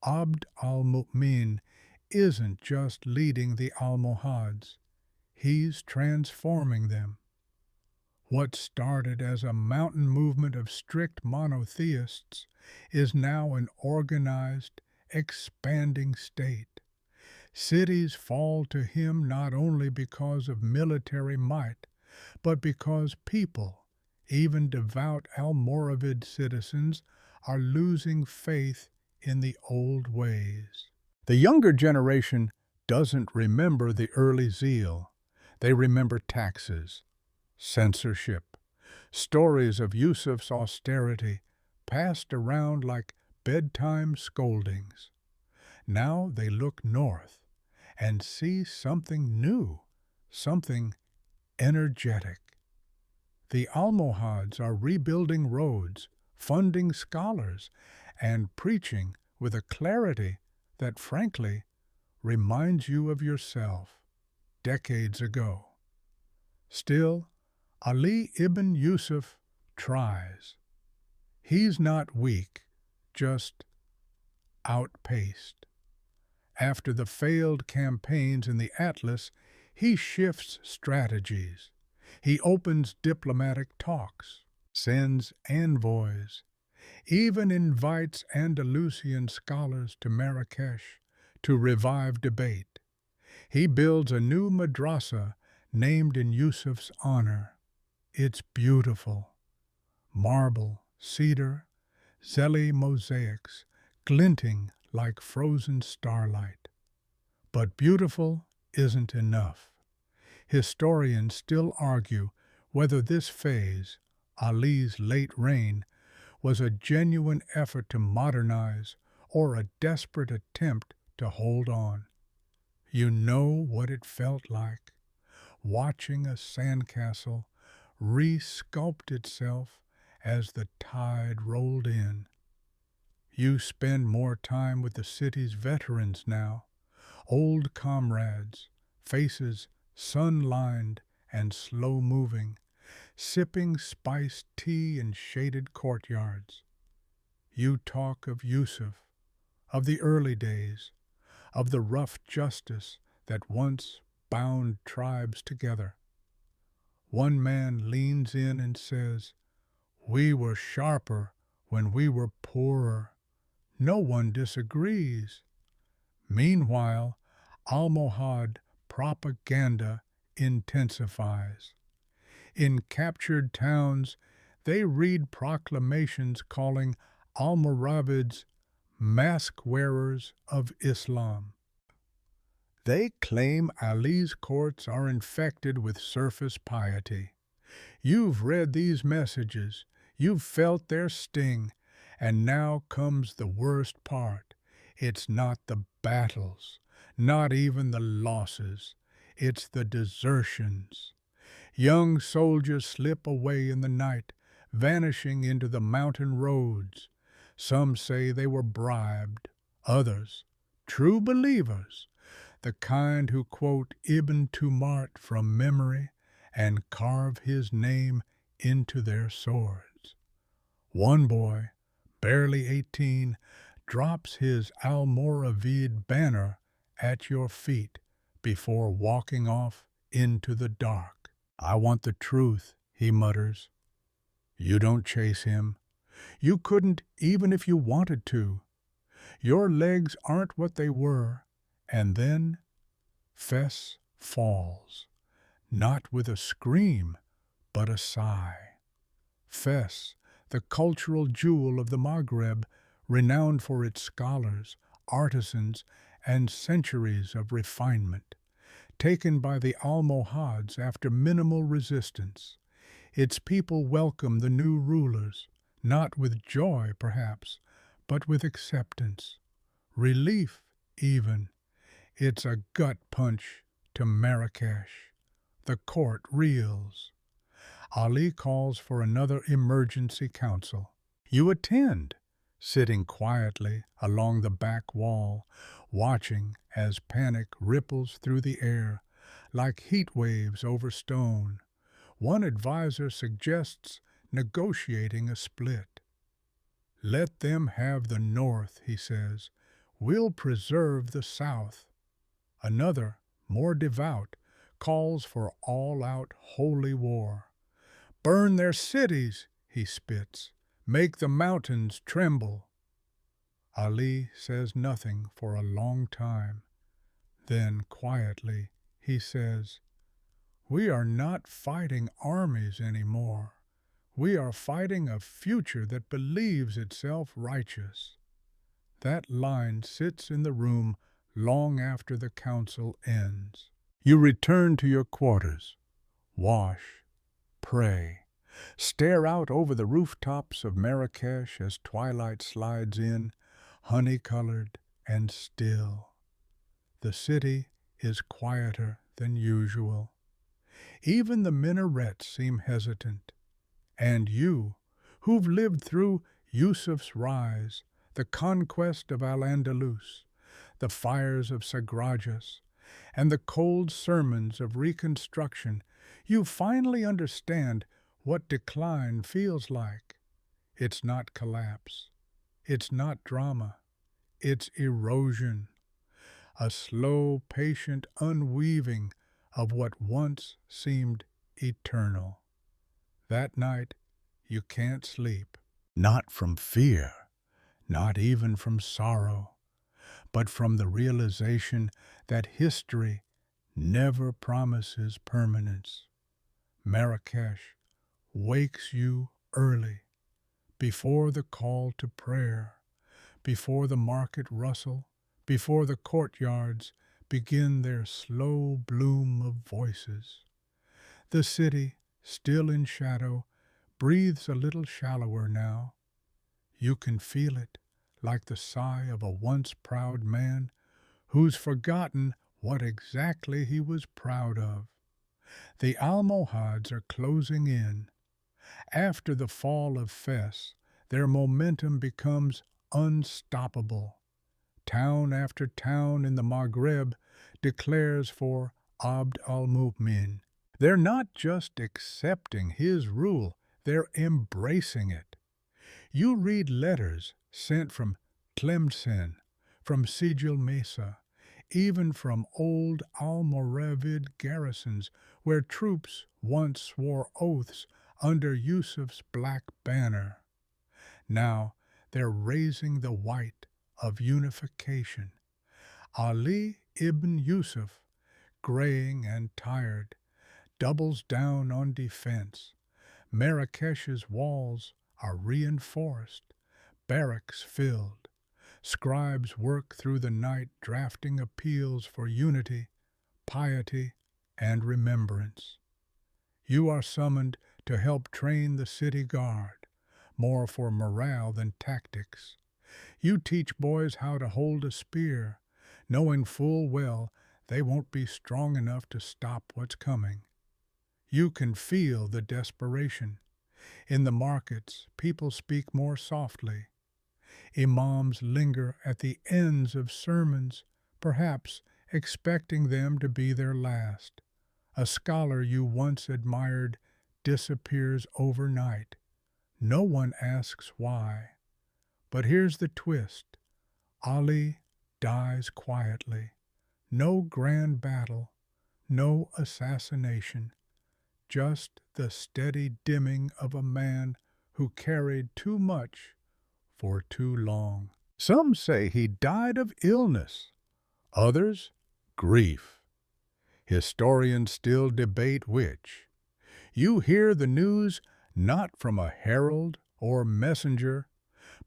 Abd al-Mu'min isn't just leading the Almohads, he's transforming them. What started as a mountain movement of strict monotheists is now an organized, expanding state. Cities fall to him not only because of military might, but because people, even devout Almoravid citizens, are losing faith in the old ways. The younger generation doesn't remember the early zeal. They remember taxes, censorship, stories of Yusuf's austerity passed around like bedtime scoldings. Now they look north and see something new, something energetic. The Almohads are rebuilding roads, funding scholars, and preaching with a clarity that, frankly, reminds you of yourself decades ago. Still, Ali ibn Yusuf tries. He's not weak, just outpaced. After the failed campaigns in the Atlas, he shifts strategies. He opens diplomatic talks, sends envoys, even invites Andalusian scholars to Marrakesh to revive debate. He builds a new madrasa named in Yusuf's honor. It's beautiful. Marble, cedar, Zeli mosaics, glinting like frozen starlight. But beautiful isn't enough. Historians still argue whether this phase, Ali's late reign, was a genuine effort to modernize or a desperate attempt to hold on. You know what it felt like, watching a sandcastle re-sculpt itself as the tide rolled in. You spend more time with the city's veterans now, old comrades, faces sun-lined and slow-moving, sipping spiced tea in shaded courtyards. You talk of Yusuf, of the early days, of the rough justice that once bound tribes together. One man leans in and says, "We were sharper when we were poorer." No one disagrees. Meanwhile, Almohad propaganda intensifies. In captured towns, they read proclamations calling Almoravids mask wearers of Islam. They claim Ali's courts are infected with surface piety. You've read these messages, you've felt their sting, and now comes the worst part. It's not the battles, not even the losses, it's the desertions. Young soldiers slip away in the night, vanishing into the mountain roads. Some say they were bribed, others, true believers, the kind who quote Ibn Tumart from memory and carve his name into their swords. One boy, barely 18, drops his Almoravid banner at your feet before walking off into the dark. "I want the truth," he mutters. You don't chase him. You couldn't even if you wanted to. Your legs aren't what they were. And then Fes falls, not with a scream, but a sigh. Fes, the cultural jewel of the Maghreb, renowned for its scholars, artisans, and centuries of refinement, taken by the Almohads after minimal resistance. Its people welcome the new rulers, not with joy, perhaps, but with acceptance, relief even. It's a gut punch to Marrakesh. The court reels. Ali calls for another emergency council. You attend, sitting quietly along the back wall, watching as panic ripples through the air like heat waves over stone. One advisor suggests negotiating a split. Let them have the North, he says. We'll preserve the South. Another, more devout, calls for all-out holy war. Burn their cities, he spits. Make the mountains tremble. Ali says nothing for a long time. Then, quietly, he says, "We are not fighting armies anymore. We are fighting a future that believes itself righteous." That line sits in the room long after the council ends. You return to your quarters, wash, pray, stare out over the rooftops of Marrakesh as twilight slides in, honey-colored and still. The city is quieter than usual. Even the minarets seem hesitant. And you, who've lived through Yusuf's rise, the conquest of Al-Andalus, the fires of Sagrajas, and the cold sermons of Reconstruction, you finally understand what decline feels like. It's not collapse. It's not drama. It's erosion. A slow, patient unweaving of what once seemed eternal. That night, you can't sleep. Not from fear, not even from sorrow, but from the realization that history never promises permanence. Marrakesh wakes you early, before the call to prayer, before the market rustle, before the courtyards begin their slow bloom of voices. The city, still in shadow, breathes a little shallower now. You can feel it, like the sigh of a once proud man who's forgotten what exactly he was proud of. The Almohads are closing in. After the fall of Fes, their momentum becomes unstoppable. Town after town in the Maghreb declares for Abd al-Mu'min. They're not just accepting his rule, they're embracing it. You read letters sent from Tlemcen, from Sijil Mesa, even from old Almoravid garrisons where troops once swore oaths under Yusuf's black banner. Now they're raising the white of unification. Ali ibn Yusuf, graying and tired, doubles down on defense. Marrakesh's walls are reinforced, barracks filled. Scribes work through the night drafting appeals for unity, piety, and remembrance. You are summoned to help train the city guard, more for morale than tactics. You teach boys how to hold a spear, knowing full well they won't be strong enough to stop what's coming. You can feel the desperation. In the markets, people speak more softly. Imams linger at the ends of sermons, perhaps expecting them to be their last. A scholar you once admired disappears overnight. No one asks why. But here's the twist. Ali dies quietly. No grand battle, no assassination, just the steady dimming of a man who carried too much for too long. Some say he died of illness, others grief. Historians still debate which. You hear the news not from a herald or messenger,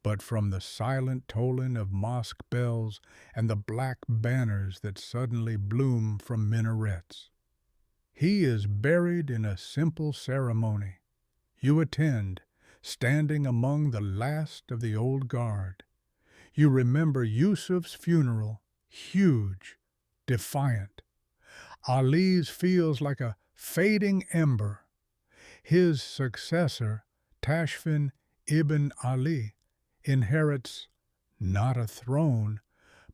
but from the silent tolling of mosque bells and the black banners that suddenly bloom from minarets. He is buried in a simple ceremony. You attend, standing among the last of the old guard. You remember Yusuf's funeral, huge, defiant. Ali's feels like a fading ember. His successor, Tashfin ibn Ali, inherits not a throne,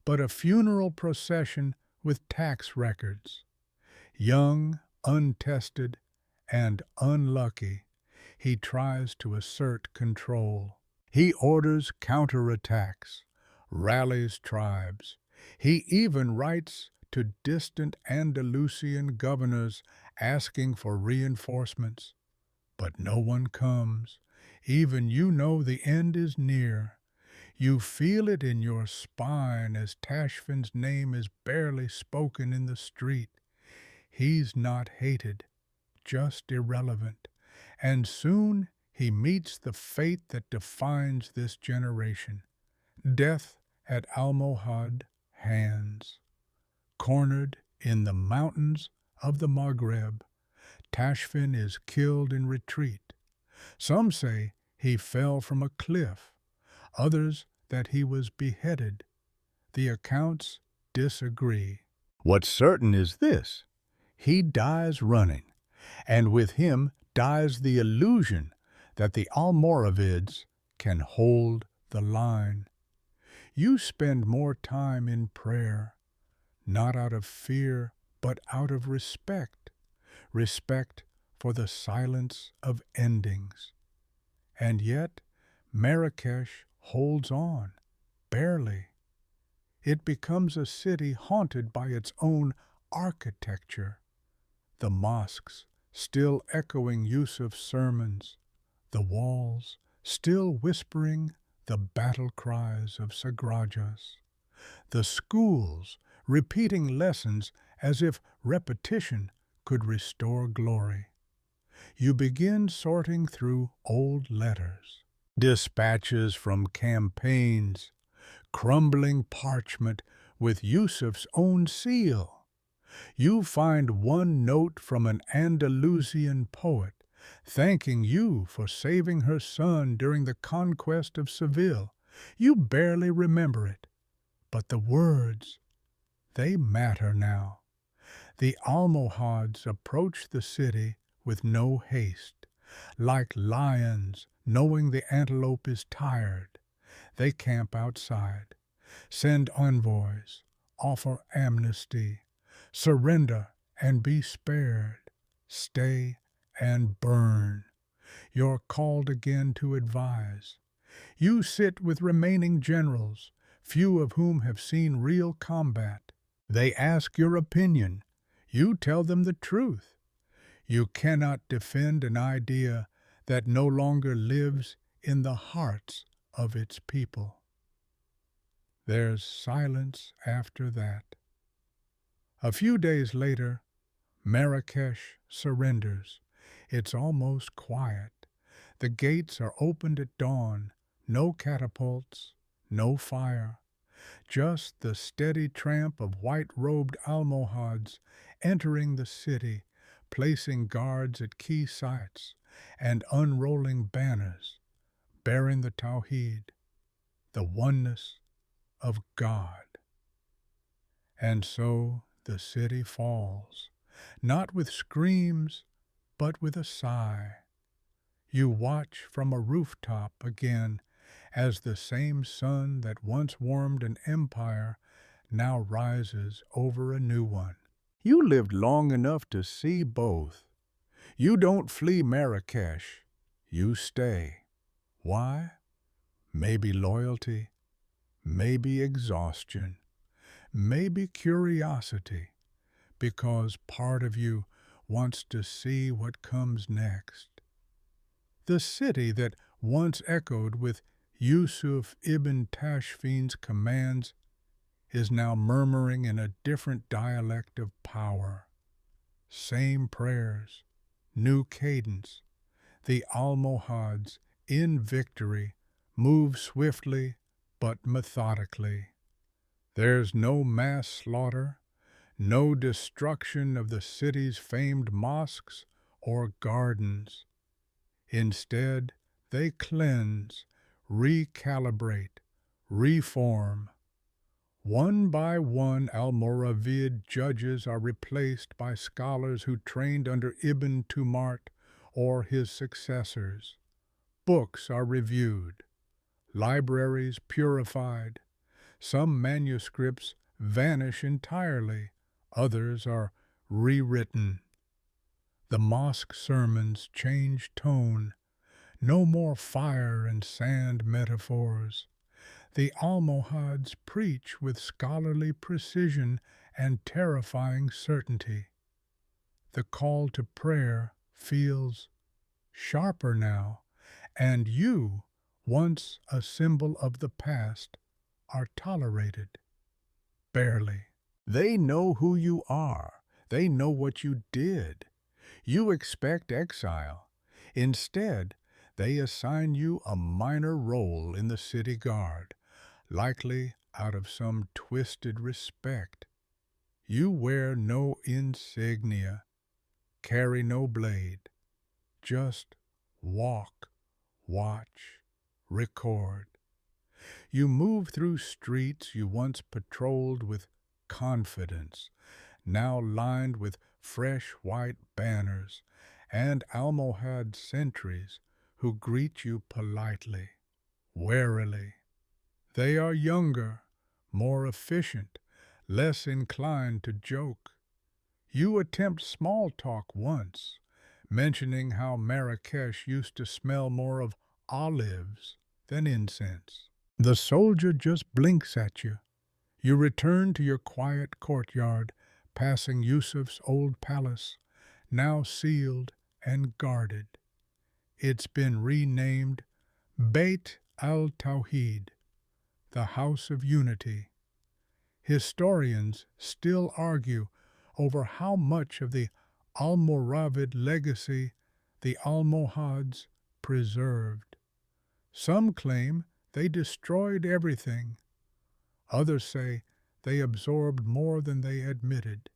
but a funeral procession with tax records. Young, untested, and unlucky, he tries to assert control. He orders counterattacks, rallies tribes. He even writes to distant Andalusian governors asking for reinforcements. But no one comes. Even you know the end is near. You feel it in your spine as Tashfin's name is barely spoken in the street. He's not hated, just irrelevant. And soon he meets the fate that defines this generation. Death at Almohad hands. Cornered in the mountains of the Maghreb, Tashfin is killed in retreat. Some say he fell from a cliff, others that he was beheaded. The accounts disagree. What's certain is this: he dies running, and with him dies the illusion that the Almoravids can hold the line. You spend more time in prayer, not out of fear, but out of respect. Respect for the silence of endings. And yet, Marrakesh holds on, barely. It becomes a city haunted by its own architecture. The mosques still echoing Yusuf's sermons, the walls still whispering the battle cries of Sagrajas, the schools repeating lessons as if repetition could restore glory. You begin sorting through old letters, dispatches from campaigns, crumbling parchment with Yusuf's own seal. You find one note from an Andalusian poet thanking you for saving her son during the conquest of Seville. You barely remember it, but the words, they matter now. The Almohads approach the city with no haste. Like lions, knowing the antelope is tired, they camp outside, send envoys, offer amnesty, surrender and be spared, stay and burn. You're called again to advise. You sit with remaining generals, few of whom have seen real combat. They ask your opinion. You tell them the truth. You cannot defend an idea that no longer lives in the hearts of its people. There's silence after that. A few days later, Marrakesh surrenders. It's almost quiet. The gates are opened at dawn. No catapults, no fire. Just the steady tramp of white-robed almohads entering the city, placing guards at key sites, and unrolling banners bearing the Tawhid, the oneness of God. And so the city falls, not with screams, but with a sigh. You watch from a rooftop again as the same sun that once warmed an empire now rises over a new one. You lived long enough to see both. You don't flee Marrakesh, you stay. Why? Maybe loyalty, maybe exhaustion, maybe curiosity, because part of you wants to see what comes next. The city that once echoed with Yusuf ibn Tashfin's commands is now murmuring in a different dialect of power. Same prayers, new cadence. The Almohads, in victory, move swiftly but methodically. There's no mass slaughter, no destruction of the city's famed mosques or gardens. Instead, they cleanse, recalibrate, reform. One by one, Almoravid judges are replaced by scholars who trained under Ibn Tumart or his successors. Books are reviewed, libraries purified. Some manuscripts vanish entirely, others are rewritten. The mosque sermons change tone. No more fire and sand metaphors. The Almohads preach with scholarly precision and terrifying certainty. The call to prayer feels sharper now, and you, once a symbol of the past, are tolerated. Barely. They know who you are. They know what you did. You expect exile. Instead, they assign you a minor role in the city guard, likely out of some twisted respect. You wear no insignia, carry no blade, just walk, watch, record. You move through streets you once patrolled with confidence, now lined with fresh white banners and Almohad sentries who greet you politely, warily. They are younger, more efficient, less inclined to joke. You attempt small talk once, mentioning how Marrakesh used to smell more of olives than incense. The soldier just blinks at you. You return to your quiet courtyard, passing Yusuf's old palace, now sealed and guarded. It's been renamed Beit al-Tawhid, the House of Unity. Historians still argue over how much of the Almoravid legacy the Almohads preserved. Some claim they destroyed everything. Others say they absorbed more than they admitted.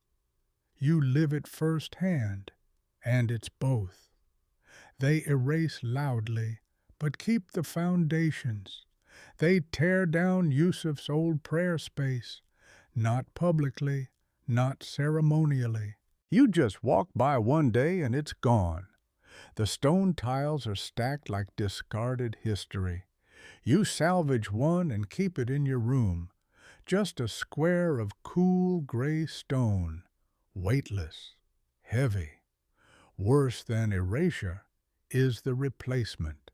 You live it firsthand, and it's both. They erase loudly, but keep the foundations. They tear down Yusuf's old prayer space, not publicly, not ceremonially. You just walk by one day and it's gone. The stone tiles are stacked like discarded history. You salvage one and keep it in your room, just a square of cool gray stone, weightless, heavy. Worse than erasure is the replacement.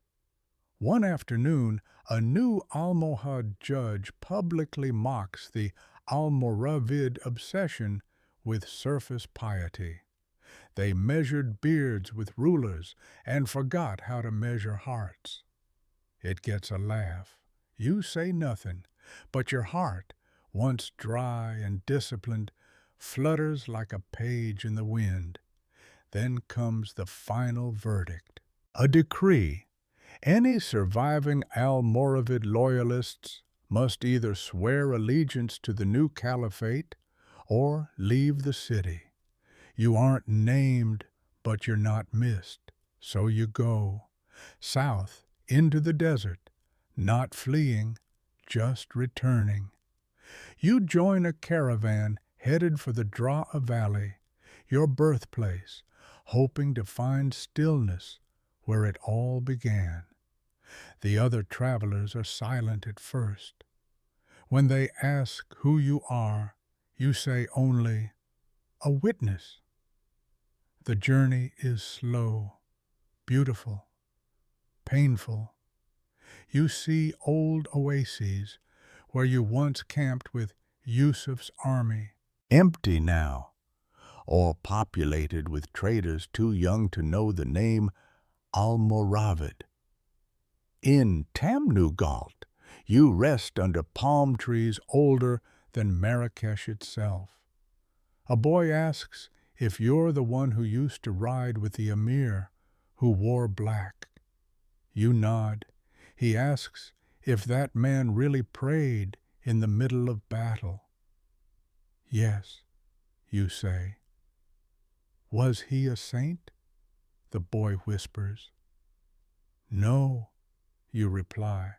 One afternoon, a new Almohad judge publicly mocks the Almoravid obsession with surface piety. They measured beards with rulers and forgot how to measure hearts. It gets a laugh. You say nothing, but your heart, once dry and disciplined, flutters like a page in the wind. Then comes the final verdict. A decree. Any surviving Almoravid loyalists must either swear allegiance to the new caliphate or leave the city. You aren't named, but you're not missed. So you go south into the desert, not fleeing, just returning. You join a caravan headed for the Draa Valley, your birthplace, hoping to find stillness where it all began. The other travelers are silent at first. When they ask who you are, you say only, "A witness." The journey is slow, beautiful, painful. You see old oases where you once camped with Yusuf's army, empty now, or populated with traders too young to know the name Almoravid. In Tamnugalt, you rest under palm trees older than Marrakesh itself. A boy asks if you're the one who used to ride with the emir who wore black. You nod. He asks if that man really prayed in the middle of battle. Yes, you say. Was he a saint? The boy whispers. No, you reply.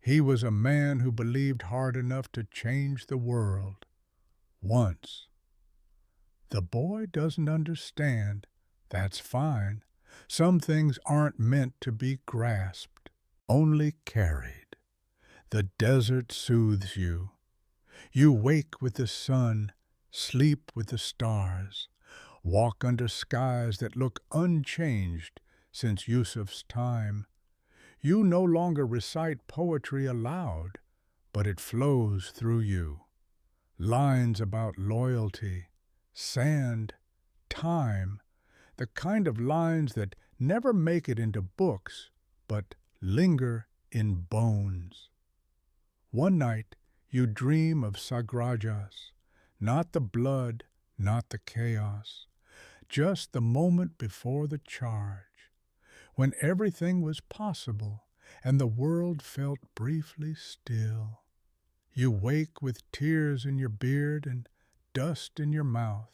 He was a man who believed hard enough to change the world. Once. The boy doesn't understand. That's fine. Some things aren't meant to be grasped, only carried. The desert soothes you. You wake with the sun, sleep with the stars, walk under skies that look unchanged since Yusuf's time. You no longer recite poetry aloud, but it flows through you. Lines about loyalty, sand, time, the kind of lines that never make it into books, but linger in bones. One night you dream of Sagrajas, not the blood, not the chaos, just the moment before the charge, when everything was possible and the world felt briefly still. You wake with tears in your beard and dust in your mouth.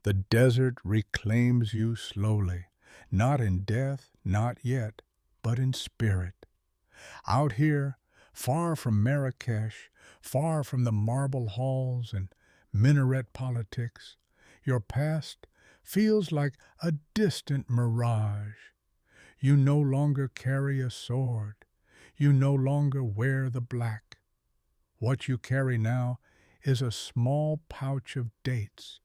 The desert reclaims you slowly, not in death, not yet, but in spirit. Out here, far from Marrakesh, far from the marble halls and minaret politics, your past feels like a distant mirage. You no longer carry a sword. You no longer wear the black. What you carry now is a small pouch of dates,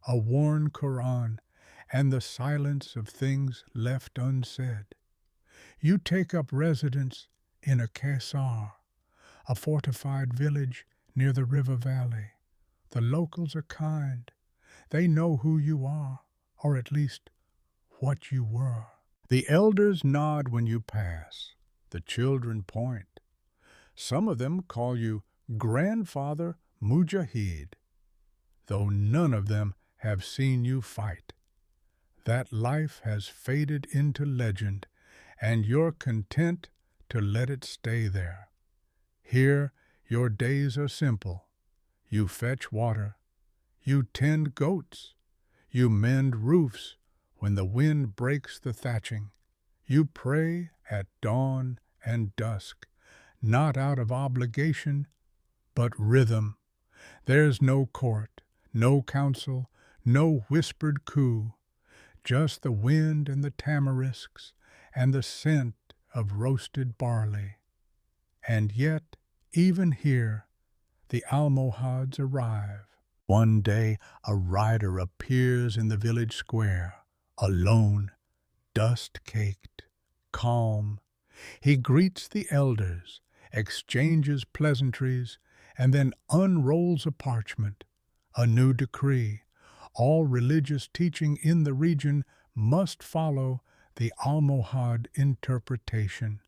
a worn Quran, and the silence of things left unsaid. You take up residence in a Kaisar, a fortified village near the river valley. The locals are kind. They know who you are, or at least what you were. The elders nod when you pass. The children point. Some of them call you Grandfather Mujahid, though none of them have seen you fight. That life has faded into legend, and you're content to let it stay there. Here, your days are simple. You fetch water. You tend goats. You mend roofs when the wind breaks the thatching. You pray at dawn and dusk, not out of obligation, but rhythm. There's no court, no council, no whispered coup, just the wind and the tamarisks and the scent of roasted barley. And yet, even here, the Almohads arrive. One day a rider appears in the village square, alone, dust-caked, calm. He greets the elders, exchanges pleasantries, and then unrolls a parchment, a new decree. All religious teaching in the region must follow the Almohad interpretation.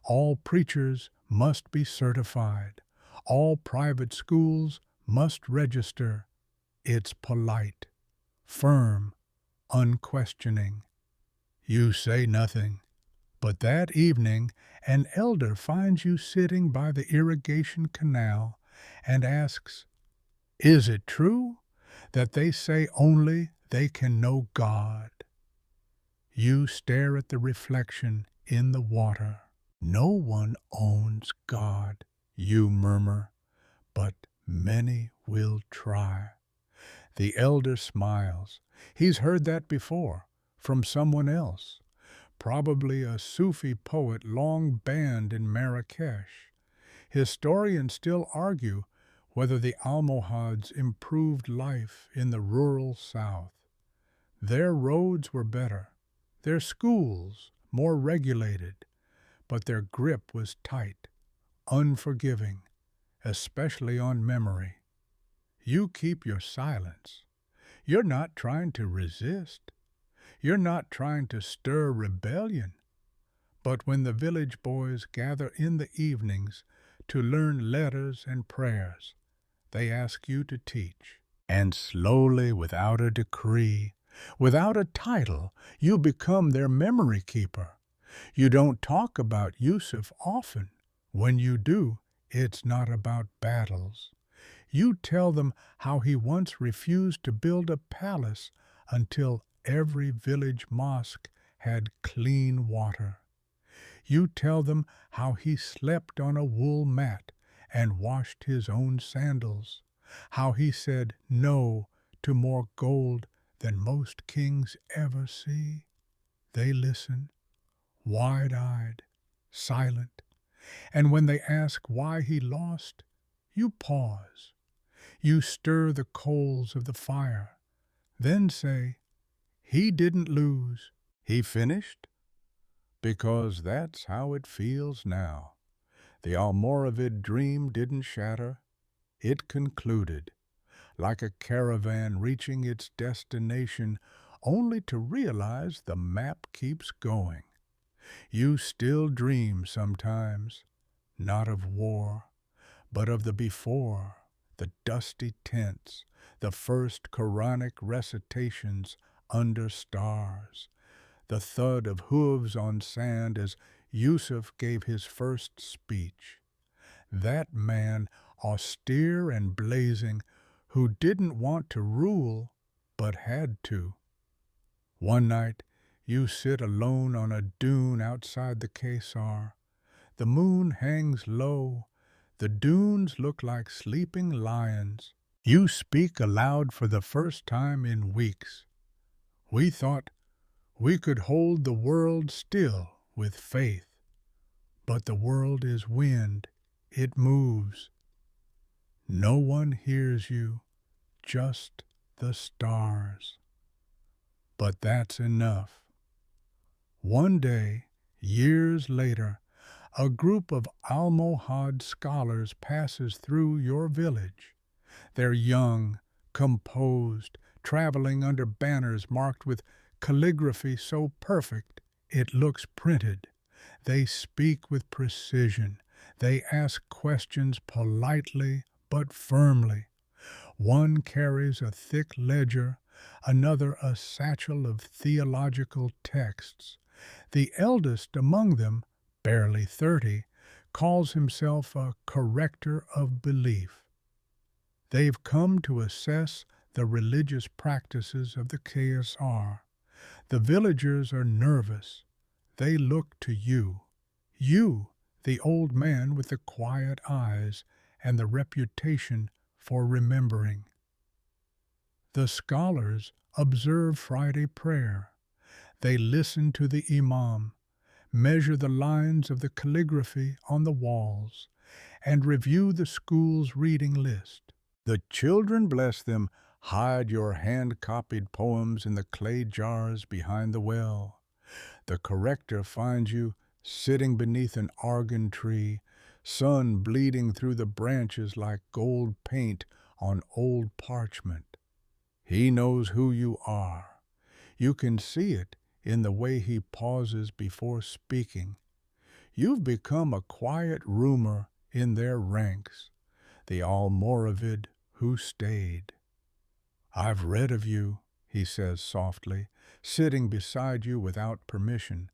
All preachers must be certified. All private schools must register. It's polite, firm, unquestioning. You say nothing. But that evening an elder finds you sitting by the irrigation canal and asks, "Is it true that they say only they can know God?" You stare at the reflection in the water. "No one owns God," you murmur, "but many will try." The elder smiles. He's heard that before, from someone else. Probably a Sufi poet long banned in Marrakesh. Historians still argue whether the Almohads improved life in the rural south. Their roads were better, their schools more regulated, but their grip was tight, unforgiving, especially on memory. You keep your silence. You're not trying to resist. You're not trying to stir rebellion. But when the village boys gather in the evenings to learn letters and prayers, they ask you to teach. And slowly, without a decree, without a title, you become their memory keeper. You don't talk about Yusuf often. When you do, it's not about battles. You tell them how he once refused to build a palace until every village mosque had clean water. You tell them how he slept on a wool mat and washed his own sandals, how he said no to more gold than most kings ever see. They listen, wide-eyed, silent, and when they ask why he lost, you pause. You stir the coals of the fire, then say, "He didn't lose. He finished?" Because that's how it feels now. The Almoravid dream didn't shatter. It concluded, like a caravan reaching its destination only to realize the map keeps going. You still dream sometimes, not of war, but of the before, the dusty tents, the first Quranic recitations under stars, the thud of hooves on sand as Yusuf gave his first speech. That man, austere and blazing, who didn't want to rule, but had to. One night, you sit alone on a dune outside the Caesar. The moon hangs low. The dunes look like sleeping lions. You speak aloud for the first time in weeks. "We thought we could hold the world still with faith. But the world is wind. It moves. No one hears you, just the stars." But that's enough. One day, years later, a group of Almohad scholars passes through your village. They're young, composed, traveling under banners marked with calligraphy so perfect it looks printed. They speak with precision. They ask questions politely but firmly. One carries a thick ledger, another a satchel of theological texts. The eldest among them, barely 30, calls himself a corrector of belief. They've come to assess the religious practices of the KSR. The villagers are nervous. They look to you. You, the old man with the quiet eyes and the reputation for remembering. The scholars observe Friday prayer. They listen to the imam, measure the lines of the calligraphy on the walls, and review the school's reading list. The children, bless them, hide your hand-copied poems in the clay jars behind the well. The corrector finds you sitting beneath an argan tree, sun bleeding through the branches like gold paint on old parchment. He knows who you are. You can see it in the way he pauses before speaking. You've become a quiet rumor in their ranks, the Almoravid who stayed. I've read of you, he says softly, sitting beside you without permission.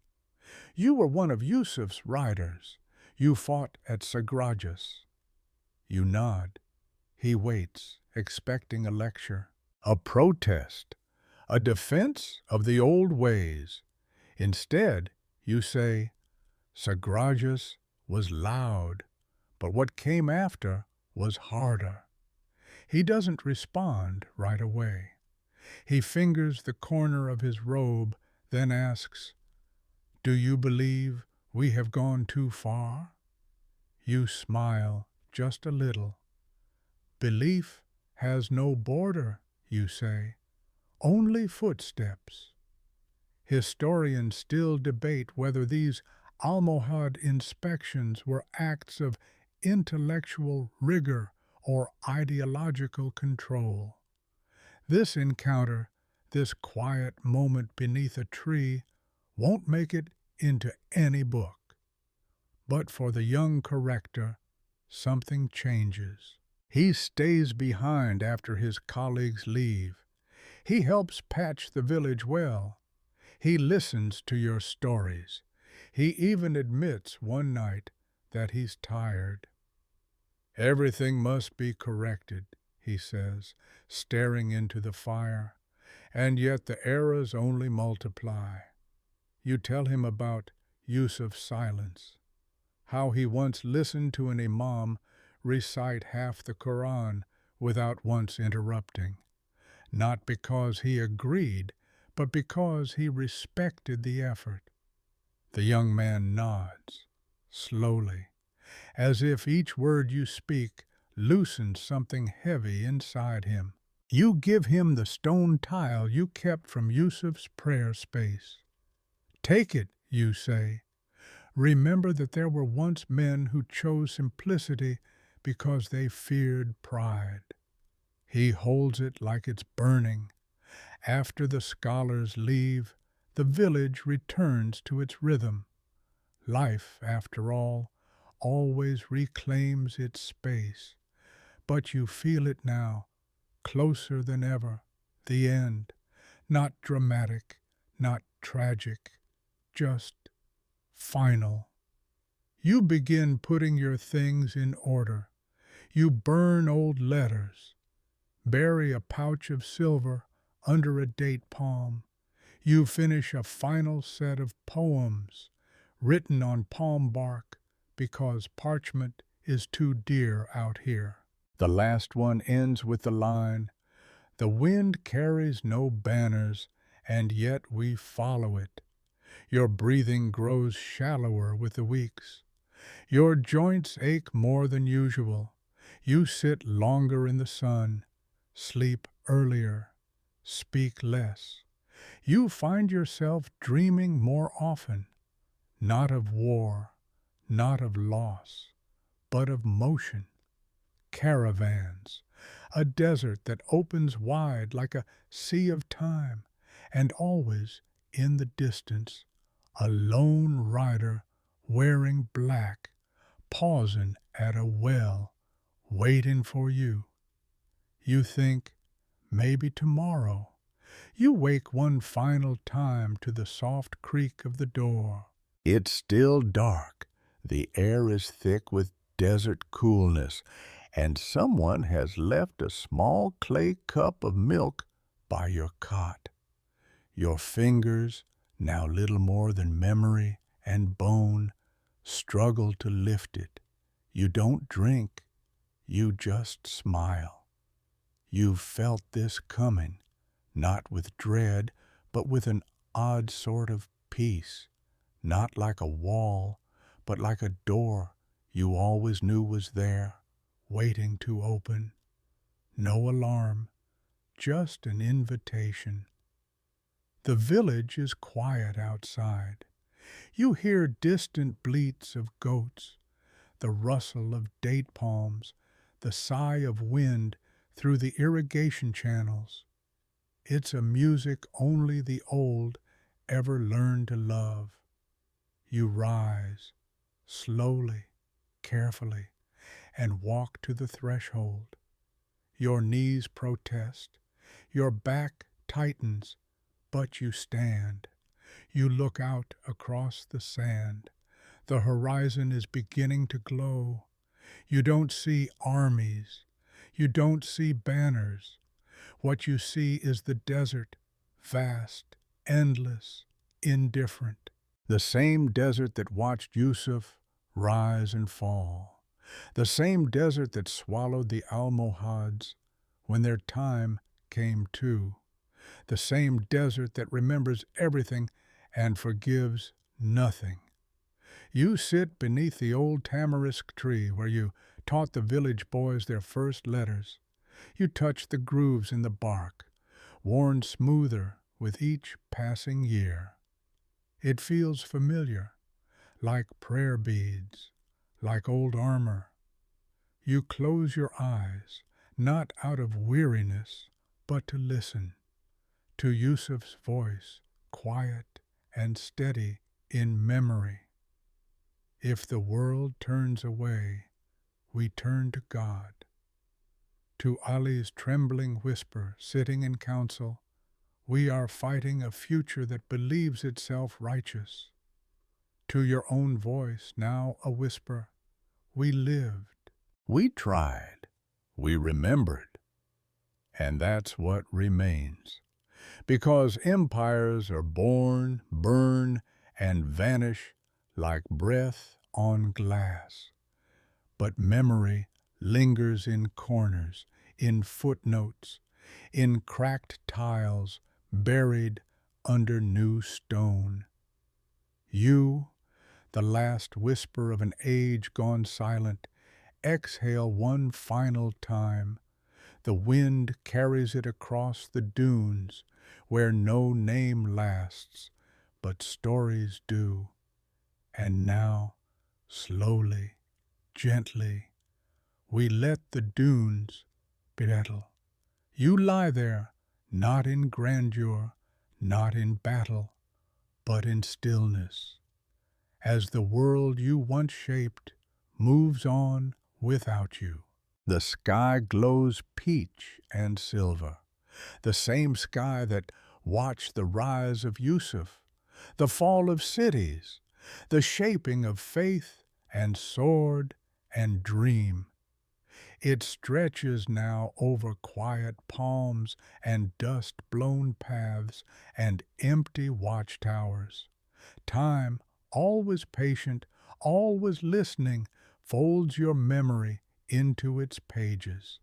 You were one of Yusuf's riders. You fought at Sagrajas. You nod. He waits, expecting a lecture, a protest, a defense of the old ways. Instead, you say, Sagrajas was loud, but what came after was harder. He doesn't respond right away. He fingers the corner of his robe, then asks, Do you believe we have gone too far? You smile just a little. Belief has no border, you say, only footsteps. Historians still debate whether these Almohad inspections were acts of intellectual rigor or ideological control. This encounter, this quiet moment beneath a tree, won't make it into any book. But for the young corrector, something changes. He stays behind after his colleagues leave. He helps patch the village well. He listens to your stories. He even admits one night that he's tired. Everything must be corrected, he says, staring into the fire, and yet the errors only multiply. You tell him about Yusuf's silence, how he once listened to an imam recite half the Quran without once interrupting, not because he agreed, but because he respected the effort. The young man nods, slowly, as if each word you speak loosens something heavy inside him. You give him the stone tile you kept from Yusuf's prayer space. Take it, you say. Remember that there were once men who chose simplicity because they feared pride. He holds it like it's burning. After the scholars leave, the village returns to its rhythm. Life, after all, always reclaims its space. But you feel it now, closer than ever, the end. Not dramatic, not tragic, just final. You begin putting your things in order. You burn old letters, bury a pouch of silver under a date palm. You finish a final set of poems written on palm bark because parchment is too dear out here. The last one ends with the line, The wind carries no banners, and yet we follow it. Your breathing grows shallower with the weeks. Your joints ache more than usual. You sit longer in the sun, sleep earlier, speak less. You find yourself dreaming more often, not of war, not of loss, but of motion. Caravans, a desert that opens wide like a sea of time, and always, in the distance, a lone rider wearing black, pausing at a well, waiting for you. You think, maybe tomorrow. You wake one final time to the soft creak of the door. It's still dark. The air is thick with desert coolness, and someone has left a small clay cup of milk by your cot. Your fingers, now little more than memory and bone, struggle to lift it. You don't drink, you just smile. You've felt this coming, not with dread, but with an odd sort of peace, not like a wall, but like a door you always knew was there, waiting to open. No alarm, just an invitation. The village is quiet outside. You hear distant bleats of goats. the rustle of date palms, the sigh of wind through the irrigation channels. It's a music only the old ever learned to love. You rise, slowly, carefully, and walk to the threshold. Your knees protest, your back tightens, but you stand. You look out across the sand. The horizon is beginning to glow. You don't see armies. You don't see banners. What you see is the desert, vast, endless, indifferent. The same desert that watched Yusuf rise and fall. The same desert that swallowed the Almohads when their time came too. The same desert that remembers everything and forgives nothing. You sit beneath the old tamarisk tree where you taught the village boys their first letters. You touch the grooves in the bark, worn smoother with each passing year. It feels familiar, like prayer beads, like old armor. You close your eyes, not out of weariness, but to listen to Yusuf's voice, quiet and steady in memory. If the world turns away, we turn to God. To Ali's trembling whisper, sitting in council, we are fighting a future that believes itself righteous. To your own voice, now a whisper, we lived, we tried, we remembered, and that's what remains. Because empires are born, burn, and vanish like breath on glass. But memory lingers in corners, in footnotes, in cracked tiles buried under new stone. You, the last whisper of an age gone silent, exhale one final time. The wind carries it across the dunes where no name lasts, but stories do. And now, slowly, gently, we let the dunes settle. You lie there, not in grandeur, not in battle, but in stillness, as the world you once shaped moves on without you. The sky glows peach and silver, the same sky that watched the rise of Yusuf, the fall of cities, the shaping of faith and sword and dream. It stretches now over quiet palms and dust-blown paths and empty watchtowers. Time, always patient, always listening, folds your memory into its pages.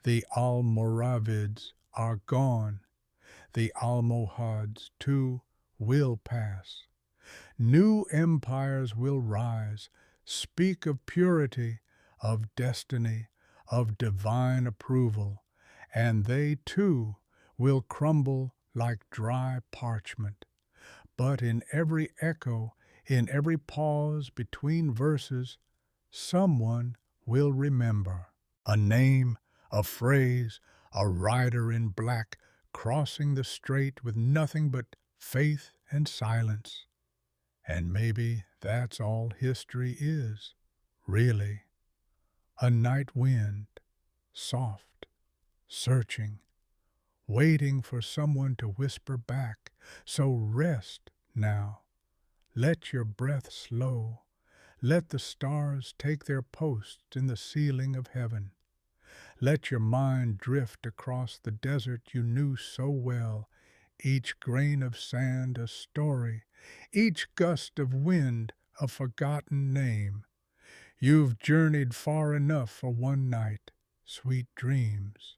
The Almoravids are gone. The Almohads, too, will pass. New empires will rise, speak of purity, of destiny, of divine approval, and they, too, will crumble like dry parchment. But in every echo, in every pause between verses, someone will remember. A name, a phrase, a rider in black crossing the strait with nothing but faith and silence. And maybe that's all history is, really. A night wind, soft, searching, waiting for someone to whisper back. So rest now. Let your breath slow. Let the stars take their post in the ceiling of heaven. Let your mind drift across the desert you knew so well, each grain of sand a story, each gust of wind a forgotten name. You've journeyed far enough for one night. Sweet dreams.